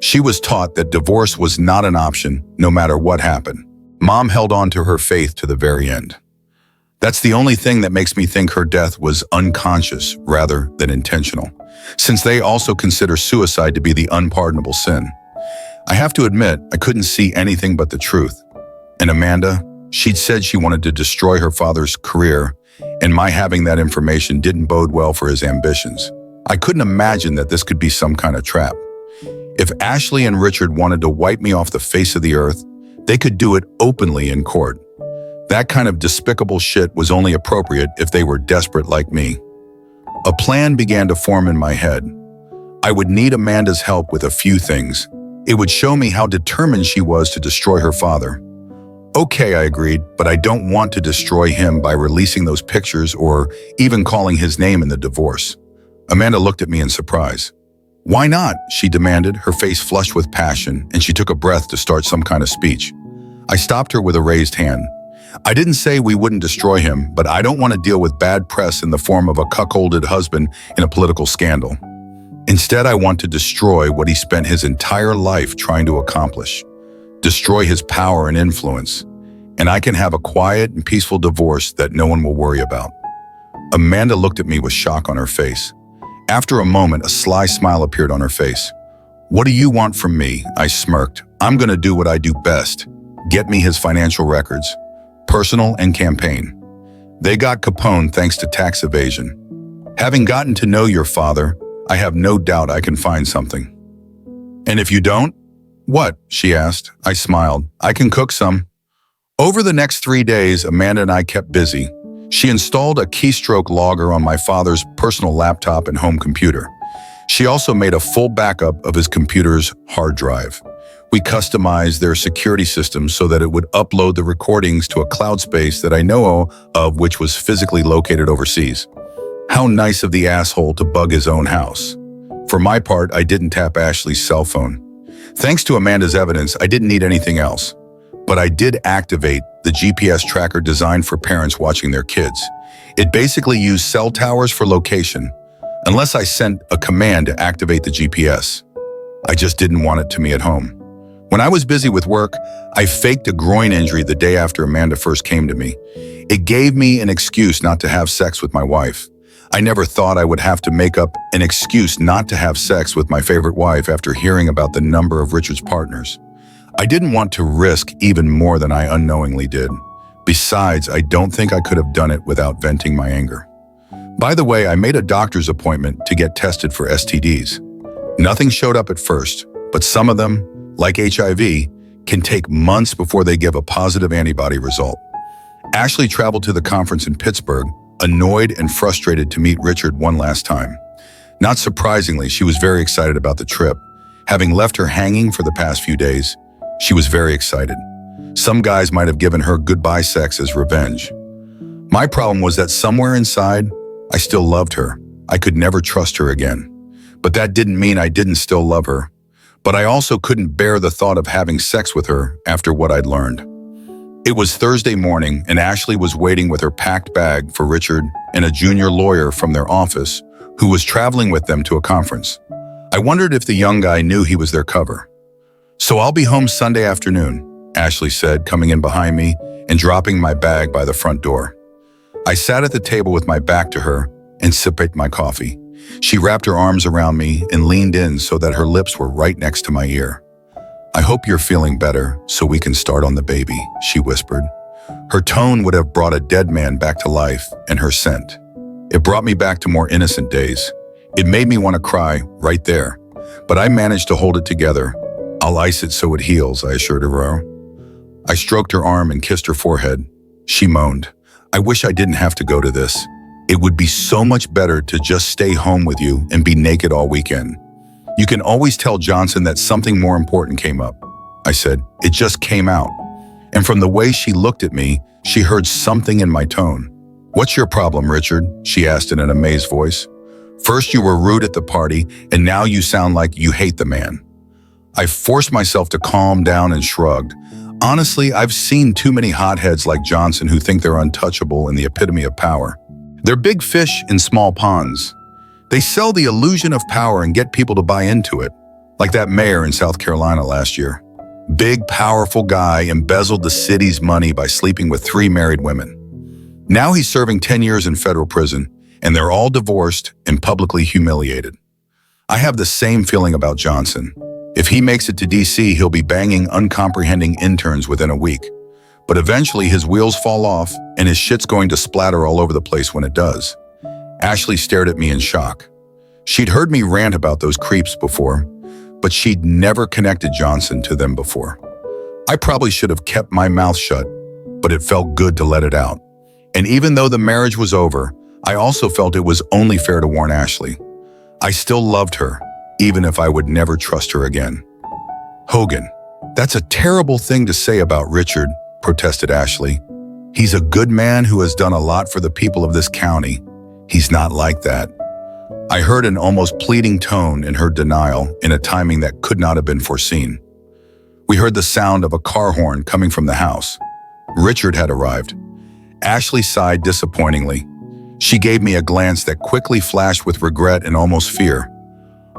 She was taught that divorce was not an option, no matter what happened. Mom held on to her faith to the very end. That's the only thing that makes me think her death was unconscious rather than intentional, since they also consider suicide to be the unpardonable sin. I have to admit, I couldn't see anything but the truth. And Amanda, she'd said she wanted to destroy her father's career, and my having that information didn't bode well for his ambitions. I couldn't imagine that this could be some kind of trap. If Ashley and Richard wanted to wipe me off the face of the earth, they could do it openly in court. That kind of despicable shit was only appropriate if they were desperate like me. A plan began to form in my head. I would need Amanda's help with a few things. It would show me how determined she was to destroy her father. Okay, I agreed, but I don't want to destroy him by releasing those pictures or even calling his name in the divorce. Amanda looked at me in surprise. Why not? She demanded, her face flushed with passion, and she took a breath to start some kind of speech. I stopped her with a raised hand. I didn't say we wouldn't destroy him, but I don't want to deal with bad press in the form of a cuckolded husband in a political scandal. Instead, I want to destroy what he spent his entire life trying to accomplish. Destroy his power and influence, and I can have a quiet and peaceful divorce that no one will worry about. Amanda looked at me with shock on her face. After a moment, a sly smile appeared on her face. "What do you want from me?" I smirked. "I'm going to do what I do best. Get me his financial records, personal and campaign. They got Capone thanks to tax evasion. Having gotten to know your father, I have no doubt I can find something." "And if you don't?" "What?" she asked. I smiled. "I can cook some." Over the next 3 days, Amanda and I kept busy. She installed a keystroke logger on my father's personal laptop and home computer. She also made a full backup of his computer's hard drive. We customized their security system so that it would upload the recordings to a cloud space that I know of, which was physically located overseas. How nice of the asshole to bug his own house. For my part, I didn't tap Ashley's cell phone. Thanks to Amanda's evidence, I didn't need anything else. But I did activate the GPS tracker designed for parents watching their kids. It basically used cell towers for location, unless I sent a command to activate the GPS. I just didn't want it to me at home. When I was busy with work, I faked a groin injury the day after Amanda first came to me. It gave me an excuse not to have sex with my wife. I never thought I would have to make up an excuse not to have sex with my favorite wife after hearing about the number of Richard's partners. I didn't want to risk even more than I unknowingly did. Besides, I don't think I could have done it without venting my anger. By the way, I made a doctor's appointment to get tested for STDs. Nothing showed up at first, but some of them, like HIV, can take months before they give a positive antibody result. Ashley traveled to the conference in Pittsburgh, annoyed and frustrated to meet Richard one last time. Not surprisingly, she was very excited about the trip. Having left her hanging for the past few days, she was very excited. Some guys might have given her goodbye sex as revenge. My problem was that somewhere inside, I still loved her. I could never trust her again. But that didn't mean I didn't still love her. But I also couldn't bear the thought of having sex with her after what I'd learned. It was Thursday morning, and Ashley was waiting with her packed bag for Richard and a junior lawyer from their office who was traveling with them to a conference. I wondered if the young guy knew he was their cover. "So I'll be home Sunday afternoon," Ashley said, coming in behind me and dropping my bag by the front door. I sat at the table with my back to her and sipped my coffee. She wrapped her arms around me and leaned in so that her lips were right next to my ear. "I hope you're feeling better so we can start on the baby," she whispered. Her tone would have brought a dead man back to life, and her scent. It brought me back to more innocent days. It made me want to cry right there, but I managed to hold it together. "I'll ice it so it heals," I assured her. I stroked her arm and kissed her forehead. She moaned, "I wish I didn't have to go to this. It would be so much better to just stay home with you and be naked all weekend. You can always tell Johnson that something more important came up." I said, "It just came out." And from the way she looked at me, she heard something in my tone. "What's your problem, Richard?" she asked in an amazed voice. "First you were rude at the party, and now you sound like you hate the man." I forced myself to calm down and shrugged. Honestly, I've seen too many hotheads like Johnson who think they're untouchable and the epitome of power. They're big fish in small ponds. They sell the illusion of power and get people to buy into it, like that mayor in South Carolina last year. Big, powerful guy embezzled the city's money by sleeping with 3 married women. Now he's serving 10 years in federal prison, and they're all divorced and publicly humiliated. I have the same feeling about Johnson. If he makes it to DC, he'll be banging uncomprehending interns within a week. But eventually his wheels fall off and his shit's going to splatter all over the place when it does. Ashley stared at me in shock. She'd heard me rant about those creeps before, but she'd never connected Johnson to them before. I probably should have kept my mouth shut, but it felt good to let it out. And even though the marriage was over, I also felt it was only fair to warn Ashley. I still loved her, even if I would never trust her again. "Hogan, that's a terrible thing to say about Richard," protested Ashley. "He's a good man who has done a lot for the people of this county. He's not like that." I heard an almost pleading tone in her denial in a timing that could not have been foreseen. We heard the sound of a car horn coming from the house. Richard had arrived. Ashley sighed disappointingly. She gave me a glance that quickly flashed with regret and almost fear.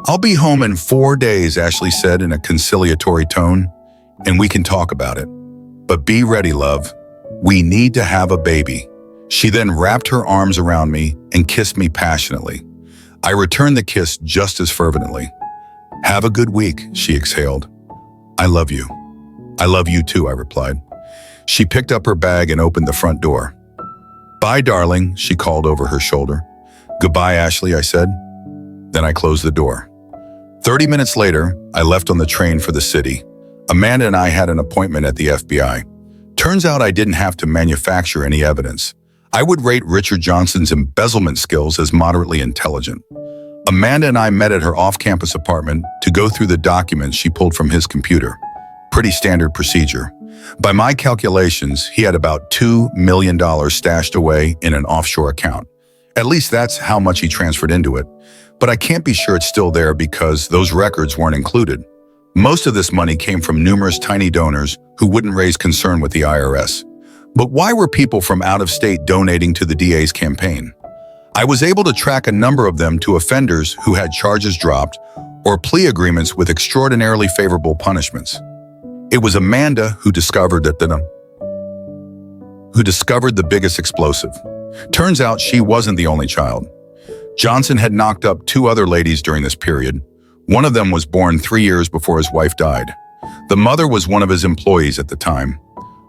"I'll be home in 4 days," Ashley said in a conciliatory tone, "and we can talk about it. But be ready, love. We need to have a baby." She then wrapped her arms around me and kissed me passionately. I returned the kiss just as fervently. "Have a good week," she exhaled. "I love you." "I love you too," I replied. She picked up her bag and opened the front door. "Bye, darling," she called over her shoulder. "Goodbye, Ashley," I said. Then I closed the door. 30 minutes later, I left on the train for the city. Amanda and I had an appointment at the FBI. Turns out I didn't have to manufacture any evidence. I would rate Richard Johnson's embezzlement skills as moderately intelligent. Amanda and I met at her off-campus apartment to go through the documents she pulled from his computer. Pretty standard procedure. By my calculations, he had about $2 million stashed away in an offshore account. At least that's how much he transferred into it. But I can't be sure it's still there because those records weren't included. Most of this money came from numerous tiny donors who wouldn't raise concern with the IRS. But why were people from out of state donating to the DA's campaign? I was able to track a number of them to offenders who had charges dropped or plea agreements with extraordinarily favorable punishments. It was Amanda who discovered the biggest explosive. Turns out she wasn't the only child. Johnson had knocked up 2 other ladies during this period. One of them was born 3 years before his wife died. The mother was one of his employees at the time.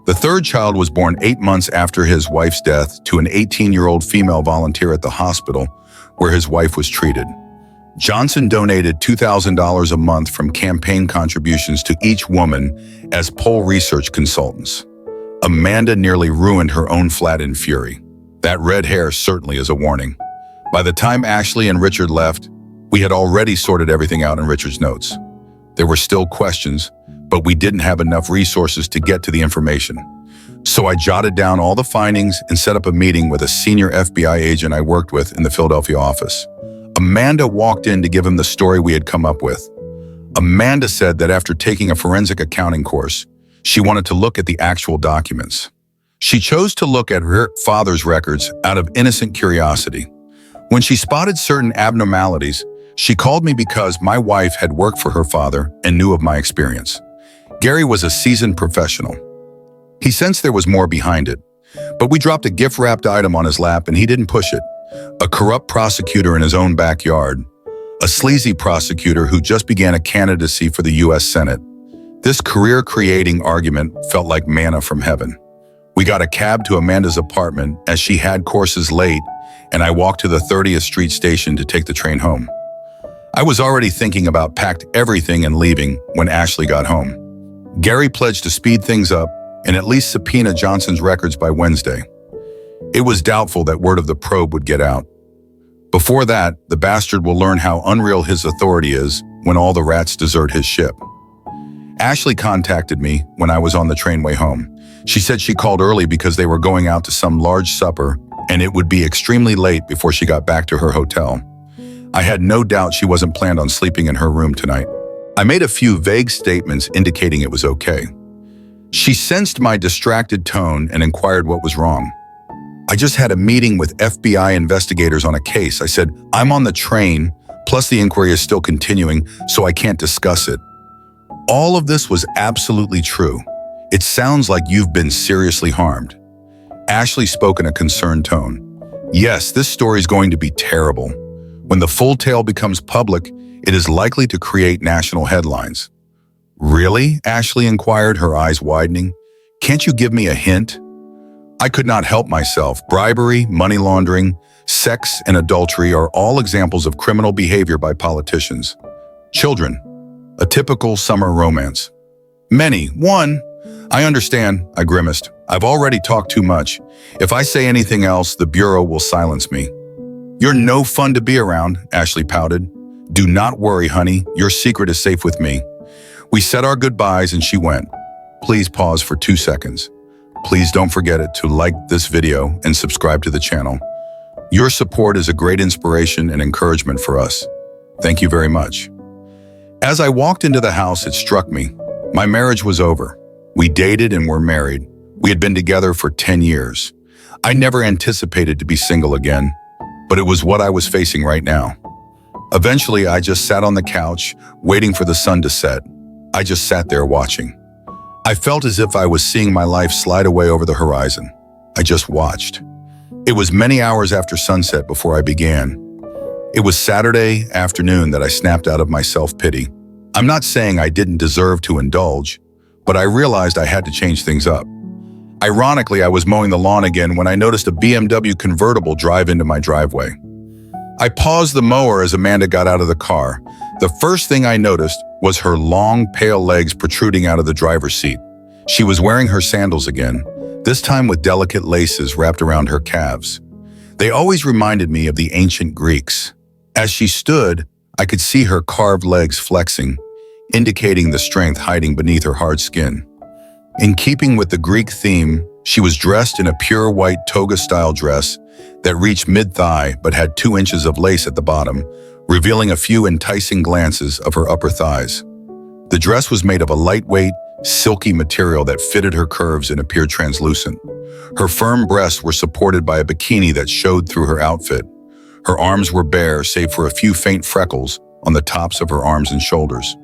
The 3rd child was born 8 months after his wife's death to an 18-year-old female volunteer at the hospital where his wife was treated. Johnson donated $2,000 a month from campaign contributions to each woman as poll research consultants. Amanda nearly ruined her own flat in fury. That red hair certainly is a warning. By the time Ashley and Richard left, we had already sorted everything out in Richard's notes. There were still questions, but we didn't have enough resources to get to the information. So I jotted down all the findings and set up a meeting with a senior FBI agent I worked with in the Philadelphia office. Amanda walked in to give him the story we had come up with. Amanda said that after taking a forensic accounting course, she wanted to look at the actual documents. She chose to look at her father's records out of innocent curiosity. When she spotted certain abnormalities, she called me because my wife had worked for her father and knew of my experience. Gary was a seasoned professional. He sensed there was more behind it, but we dropped a gift-wrapped item on his lap and he didn't push it. A corrupt prosecutor in his own backyard. A sleazy prosecutor who just began a candidacy for the U.S. Senate. This career-creating argument felt like manna from heaven. We got a cab to Amanda's apartment as she had courses late, and I walked to the 30th Street station to take the train home. I was already thinking about packed everything and leaving when Ashley got home. Gary pledged to speed things up and at least subpoena Johnson's records by Wednesday. It was doubtful that word of the probe would get out. Before that, the bastard will learn how unreal his authority is when all the rats desert his ship. Ashley contacted me when I was on the trainway home. She said she called early because they were going out to some large supper and it would be extremely late before she got back to her hotel. I had no doubt she wasn't planned on sleeping in her room tonight. I made a few vague statements indicating it was okay. She sensed my distracted tone and inquired what was wrong. I just had a meeting with FBI investigators on a case. I said, I'm on the train, plus the inquiry is still continuing, so I can't discuss it. All of this was absolutely true. It sounds like you've been seriously harmed. Ashley spoke in a concerned tone. Yes, this story is going to be terrible. When the full tale becomes public, it is likely to create national headlines. Really? Ashley inquired, her eyes widening. Can't you give me a hint? I could not help myself. Bribery, money laundering, sex, and adultery are all examples of criminal behavior by politicians. Children, a typical summer romance. Many. One. I understand, I grimaced. I've already talked too much. If I say anything else, the Bureau will silence me. You're no fun to be around, Ashley pouted. Do not worry, honey. Your secret is safe with me. We said our goodbyes and she went. Please pause for 2 seconds. Please don't forget to like this video and subscribe to the channel. Your support is a great inspiration and encouragement for us. Thank you very much. As I walked into the house, it struck me. My marriage was over. We dated and were married. We had been together for 10 years. I never anticipated to be single again, but it was what I was facing right now. Eventually, I just sat on the couch, waiting for the sun to set. I just sat there watching. I felt as if I was seeing my life slide away over the horizon. I just watched. It was many hours after sunset before I began. It was Saturday afternoon that I snapped out of my self-pity. I'm not saying I didn't deserve to indulge, but I realized I had to change things up. Ironically, I was mowing the lawn again when I noticed a BMW convertible drive into my driveway. I paused the mower as Amanda got out of the car. The first thing I noticed was her long, pale legs protruding out of the driver's seat. She was wearing her sandals again, this time with delicate laces wrapped around her calves. They always reminded me of the ancient Greeks. As she stood, I could see her carved legs flexing, indicating the strength hiding beneath her hard skin. In keeping with the Greek theme, she was dressed in a pure white toga-style dress that reached mid-thigh but had 2 inches of lace at the bottom, revealing a few enticing glances of her upper thighs. The dress was made of a lightweight, silky material that fitted her curves and appeared translucent. Her firm breasts were supported by a bikini that showed through her outfit. Her arms were bare, save for a few faint freckles on the tops of her arms and shoulders.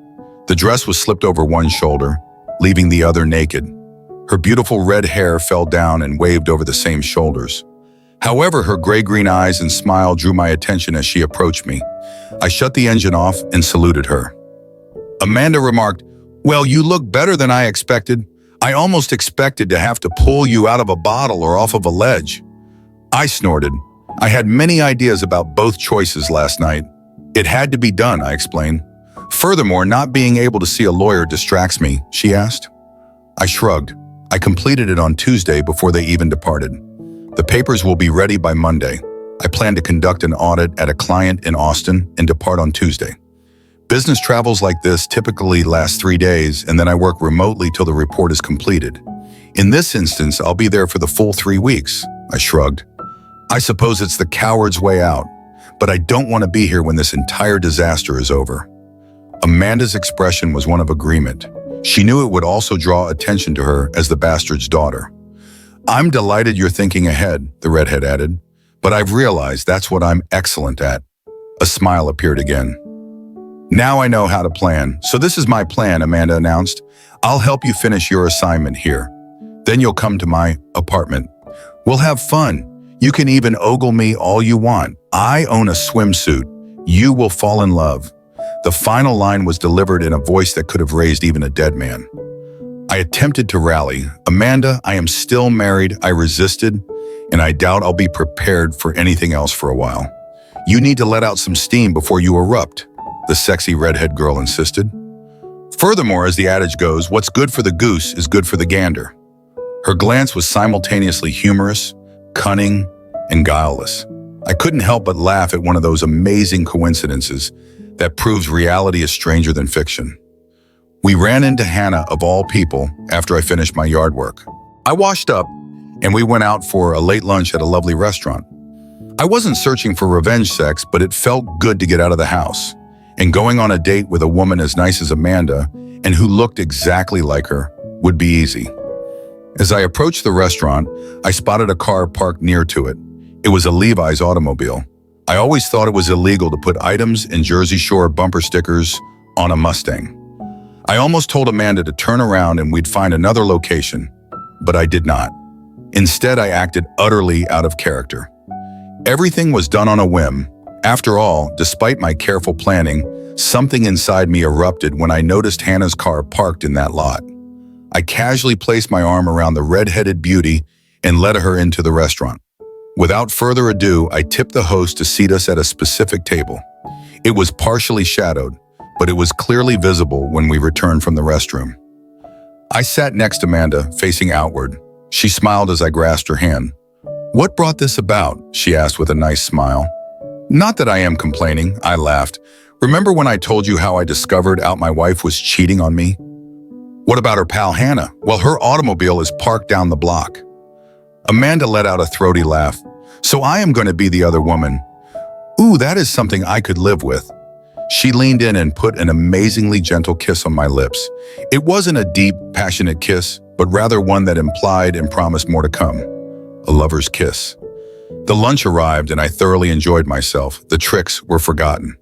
The dress was slipped over one shoulder, leaving the other naked. Her beautiful red hair fell down and waved over the same shoulders. However, her gray-green eyes and smile drew my attention as she approached me. I shut the engine off and saluted her. Amanda remarked, "Well, you look better than I expected. I almost expected to have to pull you out of a bottle or off of a ledge." I snorted. I had many ideas about both choices last night. It had to be done, I explained. "Furthermore, not being able to see a lawyer distracts me," she asked. I shrugged. I completed it on Tuesday before they even departed. The papers will be ready by Monday. I plan to conduct an audit at a client in Austin and depart on Tuesday. Business travels like this typically last 3 days, and then I work remotely till the report is completed. In this instance, I'll be there for the full 3 weeks. I shrugged. I suppose it's the coward's way out, but I don't want to be here when this entire disaster is over. Amanda's expression was one of agreement. She knew it would also draw attention to her as the bastard's daughter. "I'm delighted you're thinking ahead," the redhead added, "but I've realized that's what I'm excellent at." A smile appeared again. "Now I know how to plan, so this is my plan," Amanda announced. "I'll help you finish your assignment here. Then you'll come to my apartment. We'll have fun. You can even ogle me all you want. I own a swimsuit. You will fall in love." The final line was delivered in a voice that could have raised even a dead man. I attempted to rally. "Amanda, I am still married," I resisted, "and I doubt I'll be prepared for anything else for a while." "You need to let out some steam before you erupt," the sexy redhead girl insisted. "Furthermore, as the adage goes, what's good for the goose is good for the gander." Her glance was simultaneously humorous, cunning, and guileless. I couldn't help but laugh at one of those amazing coincidences that proves reality is stranger than fiction. We ran into Hannah, of all people, after I finished my yard work. I washed up, and we went out for a late lunch at a lovely restaurant. I wasn't searching for revenge sex, but it felt good to get out of the house. And going on a date with a woman as nice as Amanda, and who looked exactly like her, would be easy. As I approached the restaurant, I spotted a car parked near to it. It was a Levi's automobile. I always thought it was illegal to put items and Jersey Shore bumper stickers on a Mustang. I almost told Amanda to turn around and we'd find another location, but I did not. Instead, I acted utterly out of character. Everything was done on a whim. After all, despite my careful planning, something inside me erupted when I noticed Hannah's car parked in that lot. I casually placed my arm around the red-headed beauty and led her into the restaurant. Without further ado, I tipped the host to seat us at a specific table. It was partially shadowed, but it was clearly visible when we returned from the restroom. I sat next to Amanda, facing outward. She smiled as I grasped her hand. "What brought this about?" she asked with a nice smile. "Not that I am complaining," I laughed. "Remember when I told you how I discovered out my wife was cheating on me?" "What about her pal Hannah?" "Well, her automobile is parked down the block." Amanda let out a throaty laugh. "So I am going to be the other woman. Ooh, that is something I could live with." She leaned in and put an amazingly gentle kiss on my lips. It wasn't a deep, passionate kiss, but rather one that implied and promised more to come. A lover's kiss. The lunch arrived and I thoroughly enjoyed myself. The tricks were forgotten.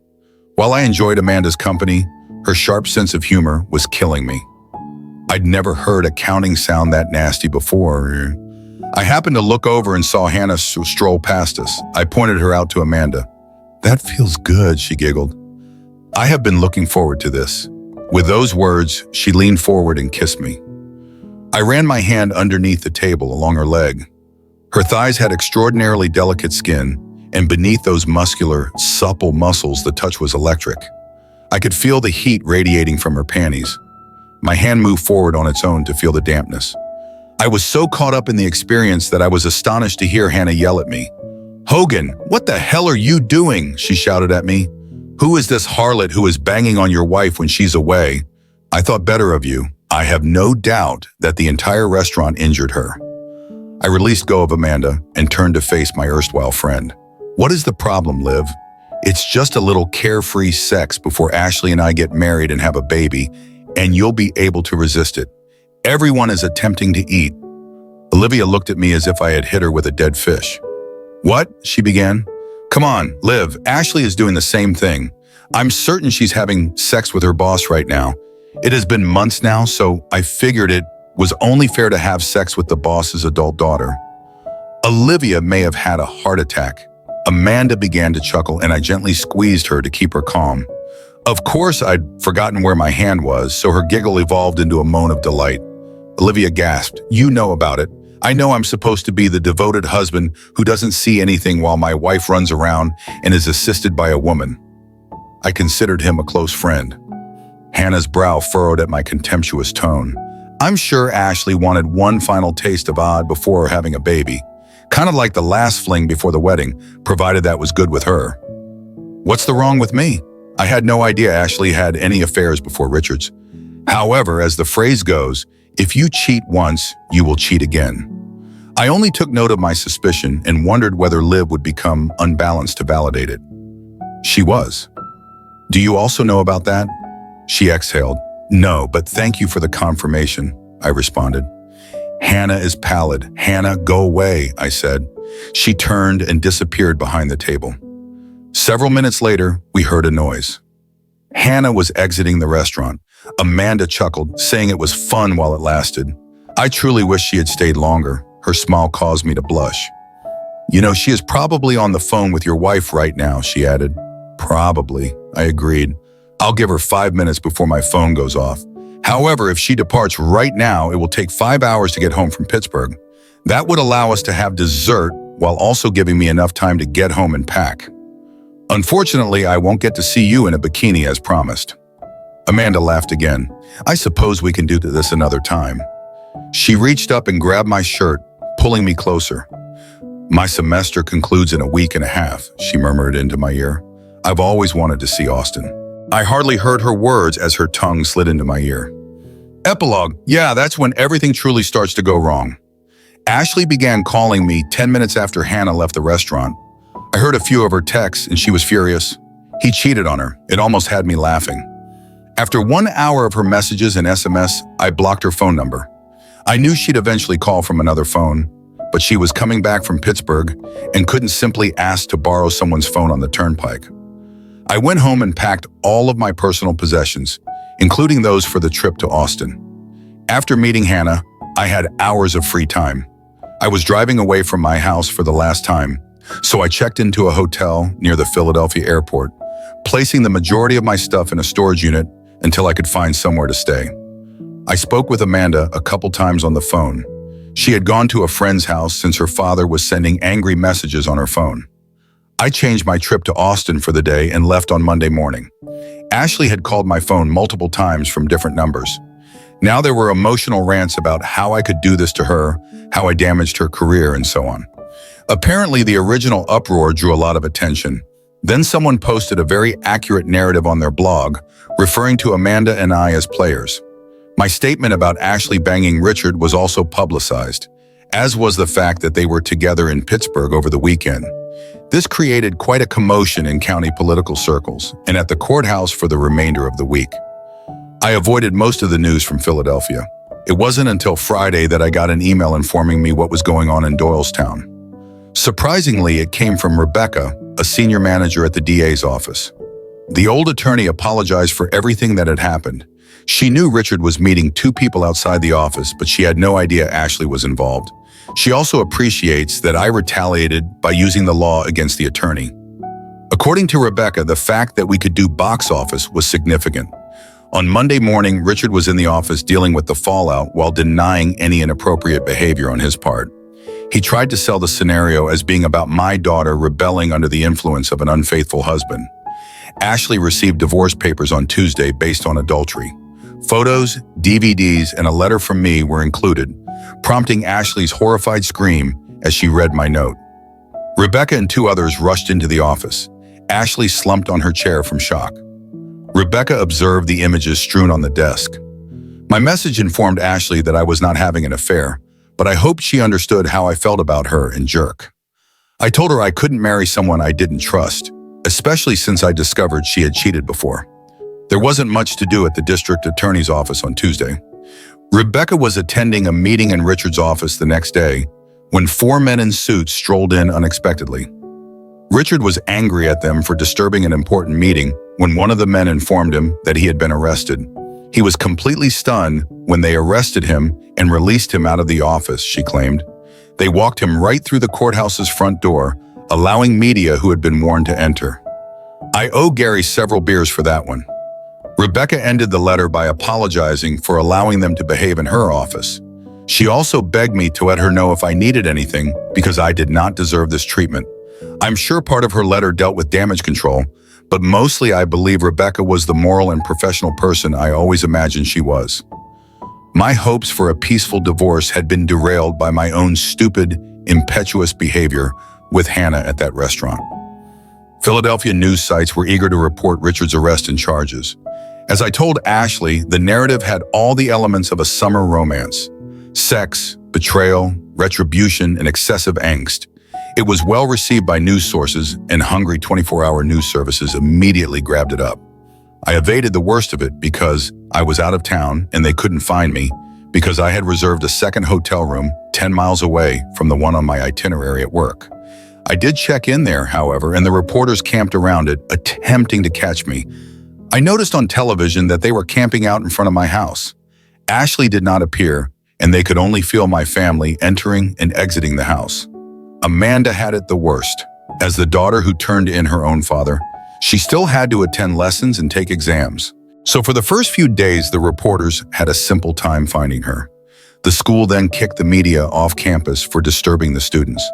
While I enjoyed Amanda's company, her sharp sense of humor was killing me. I'd never heard a counting sound that nasty before. I happened to look over and saw Hannah stroll past us. I pointed her out to Amanda. "That feels good," she giggled. "I have been looking forward to this." With those words, she leaned forward and kissed me. I ran my hand underneath the table along her leg. Her thighs had extraordinarily delicate skin, and beneath those muscular, supple muscles, the touch was electric. I could feel the heat radiating from her panties. My hand moved forward on its own to feel the dampness. I was so caught up in the experience that I was astonished to hear Hannah yell at me. "Hogan, what the hell are you doing?" she shouted at me. "Who is this harlot who is banging on your wife when she's away? I thought better of you." I have no doubt that the entire restaurant injured her. I released go of Amanda and turned to face my erstwhile friend. "What is the problem, Liv? It's just a little carefree sex before Ashley and I get married and have a baby, and you'll be able to resist it. Everyone is attempting to eat." Olivia looked at me as if I had hit her with a dead fish. "What?" she began. "Come on, Liv, Ashley is doing the same thing. I'm certain she's having sex with her boss right now. It has been months now, so I figured it was only fair to have sex with the boss's adult daughter." Olivia may have had a heart attack. Amanda began to chuckle, and I gently squeezed her to keep her calm. Of course, I'd forgotten where my hand was, so her giggle evolved into a moan of delight. Olivia gasped, "You know about it. I know I'm supposed to be the devoted husband who doesn't see anything while my wife runs around and is assisted by a woman." I considered him a close friend. Hannah's brow furrowed at my contemptuous tone. "I'm sure Ashley wanted one final taste of odd before having a baby. Kind of like the last fling before the wedding, provided that was good with her." What's the wrong with me? I had no idea Ashley had any affairs before Richard's. However, as the phrase goes, if you cheat once, you will cheat again. I only took note of my suspicion and wondered whether Liv would become unbalanced to validate it. She was. "Do you also know about that?" She exhaled. "No, but thank you for the confirmation," I responded. "Hannah is pallid. Hannah, go away," I said. She turned and disappeared behind the table. Several minutes later, we heard a noise. Hannah was exiting the restaurant. Amanda chuckled, saying it was fun while it lasted. I truly wish she had stayed longer. Her smile caused me to blush. "You know, she is probably on the phone with your wife right now," she added. "Probably," I agreed. "I'll give her 5 minutes before my phone goes off. However, if she departs right now, it will take 5 hours to get home from Pittsburgh. That would allow us to have dessert while also giving me enough time to get home and pack. Unfortunately, I won't get to see you in a bikini as promised." Amanda laughed again. "I suppose we can do this another time." She reached up and grabbed my shirt, pulling me closer. "My semester concludes in a week and a half," she murmured into my ear. "I've always wanted to see Austin." I hardly heard her words as her tongue slid into my ear. Epilogue. Yeah, that's when everything truly starts to go wrong. Ashley began calling me 10 minutes after Hannah left the restaurant. I heard a few of her texts and she was furious. He cheated on her. It almost had me laughing. After 1 hour of her messages and SMS, I blocked her phone number. I knew she'd eventually call from another phone, but she was coming back from Pittsburgh and couldn't simply ask to borrow someone's phone on the turnpike. I went home and packed all of my personal possessions, including those for the trip to Austin. After meeting Hannah, I had hours of free time. I was driving away from my house for the last time, so I checked into a hotel near the Philadelphia airport, placing the majority of my stuff in a storage unit until I could find somewhere to stay. I spoke with Amanda a couple times on the phone. She had gone to a friend's house since her father was sending angry messages on her phone. I changed my trip to Austin for the day and left on Monday morning. Ashley had called my phone multiple times from different numbers. Now there were emotional rants about how I could do this to her, how I damaged her career, and so on. Apparently, the original uproar drew a lot of attention. Then someone posted a very accurate narrative on their blog, referring to Amanda and I as players. My statement about Ashley banging Richard was also publicized, as was the fact that they were together in Pittsburgh over the weekend. This created quite a commotion in county political circles and at the courthouse for the remainder of the week. I avoided most of the news from Philadelphia. It wasn't until Friday that I got an email informing me what was going on in Doylestown. Surprisingly, it came from Rebecca, a senior manager at the DA's office. The old attorney apologized for everything that had happened. She knew Richard was meeting two people outside the office, but she had no idea Ashley was involved. She also appreciates that I retaliated by using the law against the attorney. According to Rebecca, the fact that we could do box office was significant. On Monday morning, Richard was in the office dealing with the fallout while denying any inappropriate behavior on his part. He tried to sell the scenario as being about my daughter rebelling under the influence of an unfaithful husband. Ashley received divorce papers on Tuesday based on adultery. Photos, DVDs, and a letter from me were included, prompting Ashley's horrified scream as she read my note. Rebecca and two others rushed into the office. Ashley slumped on her chair from shock. Rebecca observed the images strewn on the desk. My message informed Ashley that I was not having an affair, but I hoped she understood how I felt about her and Jerk. I told her I couldn't marry someone I didn't trust, especially since I discovered she had cheated before. There wasn't much to do at the district attorney's office on Tuesday. Rebecca was attending a meeting in Richard's office the next day when four men in suits strolled in unexpectedly. Richard was angry at them for disturbing an important meeting when one of the men informed him that he had been arrested. He was completely stunned when they arrested him and released him out of the office, she claimed. They walked him right through the courthouse's front door, allowing media who had been warned to enter. I owe Gary several beers for that one. Rebecca ended the letter by apologizing for allowing them to behave in her office. She also begged me to let her know if I needed anything because I did not deserve this treatment. I'm sure part of her letter dealt with damage control, but mostly I believe Rebecca was the moral and professional person I always imagined she was. My hopes for a peaceful divorce had been derailed by my own stupid, impetuous behavior with Hannah at that restaurant. Philadelphia news sites were eager to report Richard's arrest and charges. As I told Ashley, the narrative had all the elements of a summer romance: sex, betrayal, retribution, and excessive angst. It was well received by news sources, and hungry 24-hour news services immediately grabbed it up. I evaded the worst of it because I was out of town and they couldn't find me because I had reserved a second hotel room 10 miles away from the one on my itinerary at work. I did check in there, however, and the reporters camped around it, attempting to catch me. I noticed on television that they were camping out in front of my house. Ashley did not appear, and they could only feel my family entering and exiting the house. Amanda had it the worst. As the daughter who turned in her own father, she still had to attend lessons and take exams. So for the first few days, the reporters had a simple time finding her. The school then kicked the media off campus for disturbing the students.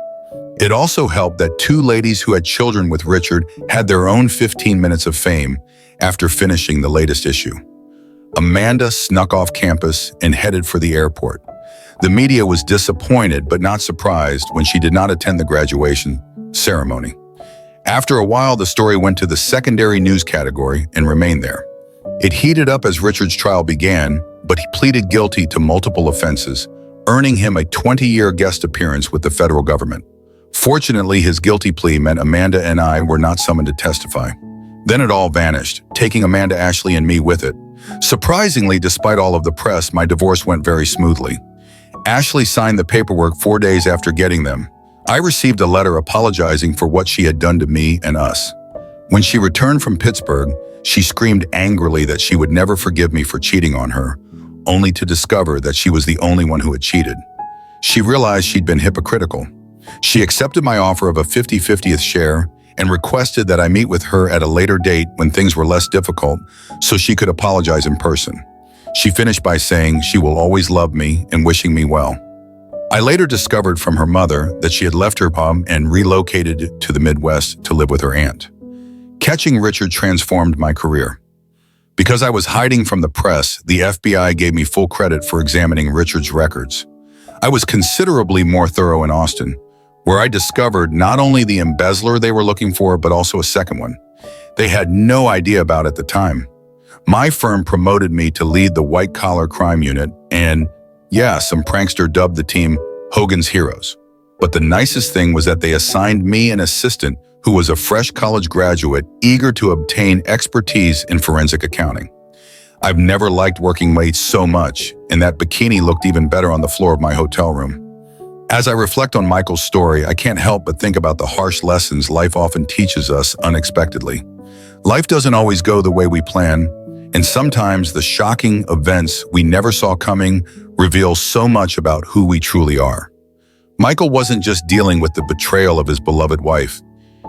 It also helped that two ladies who had children with Richard had their own 15 minutes of fame after finishing the latest issue. Amanda snuck off campus and headed for the airport. The media was disappointed but not surprised when she did not attend the graduation ceremony. After a while, the story went to the secondary news category and remained there. It heated up as Richard's trial began, but he pleaded guilty to multiple offenses, earning him a 20-year guest appearance with the federal government. Fortunately, his guilty plea meant Amanda and I were not summoned to testify. Then it all vanished, taking Amanda, Ashley, and me with it. Surprisingly, despite all of the press, my divorce went very smoothly. Ashley signed the paperwork 4 days after getting them. I received a letter apologizing for what she had done to me and us. When she returned from Pittsburgh, she screamed angrily that she would never forgive me for cheating on her, only to discover that she was the only one who had cheated. She realized she'd been hypocritical. She accepted my offer of a 50-50th share and requested that I meet with her at a later date when things were less difficult so she could apologize in person. She finished by saying she will always love me and wishing me well. I later discovered from her mother that she had left her home and relocated to the Midwest to live with her aunt. Catching Richard transformed my career. Because I was hiding from the press, the FBI gave me full credit for examining Richard's records. I was considerably more thorough in Austin, where I discovered not only the embezzler they were looking for, but also a second one. They had no idea about it at the time. My firm promoted me to lead the white-collar crime unit, and yeah, some prankster dubbed the team Hogan's Heroes. But the nicest thing was that they assigned me an assistant who was a fresh college graduate eager to obtain expertise in forensic accounting. I've never liked working late so much, and that bikini looked even better on the floor of my hotel room. As I reflect on Michael's story, I can't help but think about the harsh lessons life often teaches us unexpectedly. Life doesn't always go the way we plan, and sometimes the shocking events we never saw coming reveal so much about who we truly are. Michael wasn't just dealing with the betrayal of his beloved wife.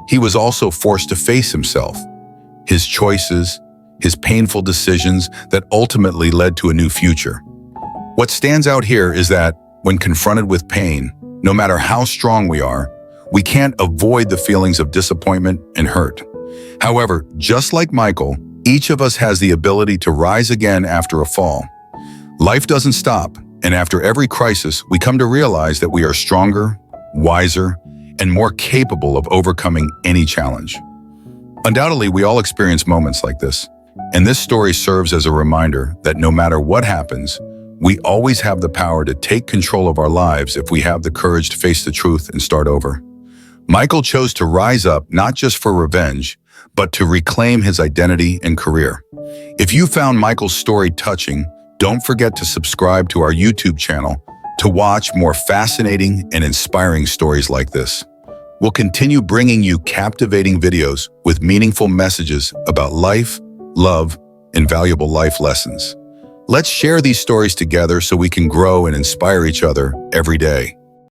He was also forced to face himself, his choices, his painful decisions that ultimately led to a new future. What stands out here is that when confronted with pain, no matter how strong we are, we can't avoid the feelings of disappointment and hurt. However, just like Michael, each of us has the ability to rise again after a fall. Life doesn't stop, and after every crisis, we come to realize that we are stronger, wiser, and more capable of overcoming any challenge. Undoubtedly, we all experience moments like this, and this story serves as a reminder that no matter what happens, we always have the power to take control of our lives if we have the courage to face the truth and start over. Michael chose to rise up not just for revenge, but to reclaim his identity and career. If you found Michael's story touching, don't forget to subscribe to our YouTube channel to watch more fascinating and inspiring stories like this. We'll continue bringing you captivating videos with meaningful messages about life, love, and valuable life lessons. Let's share these stories together so we can grow and inspire each other every day.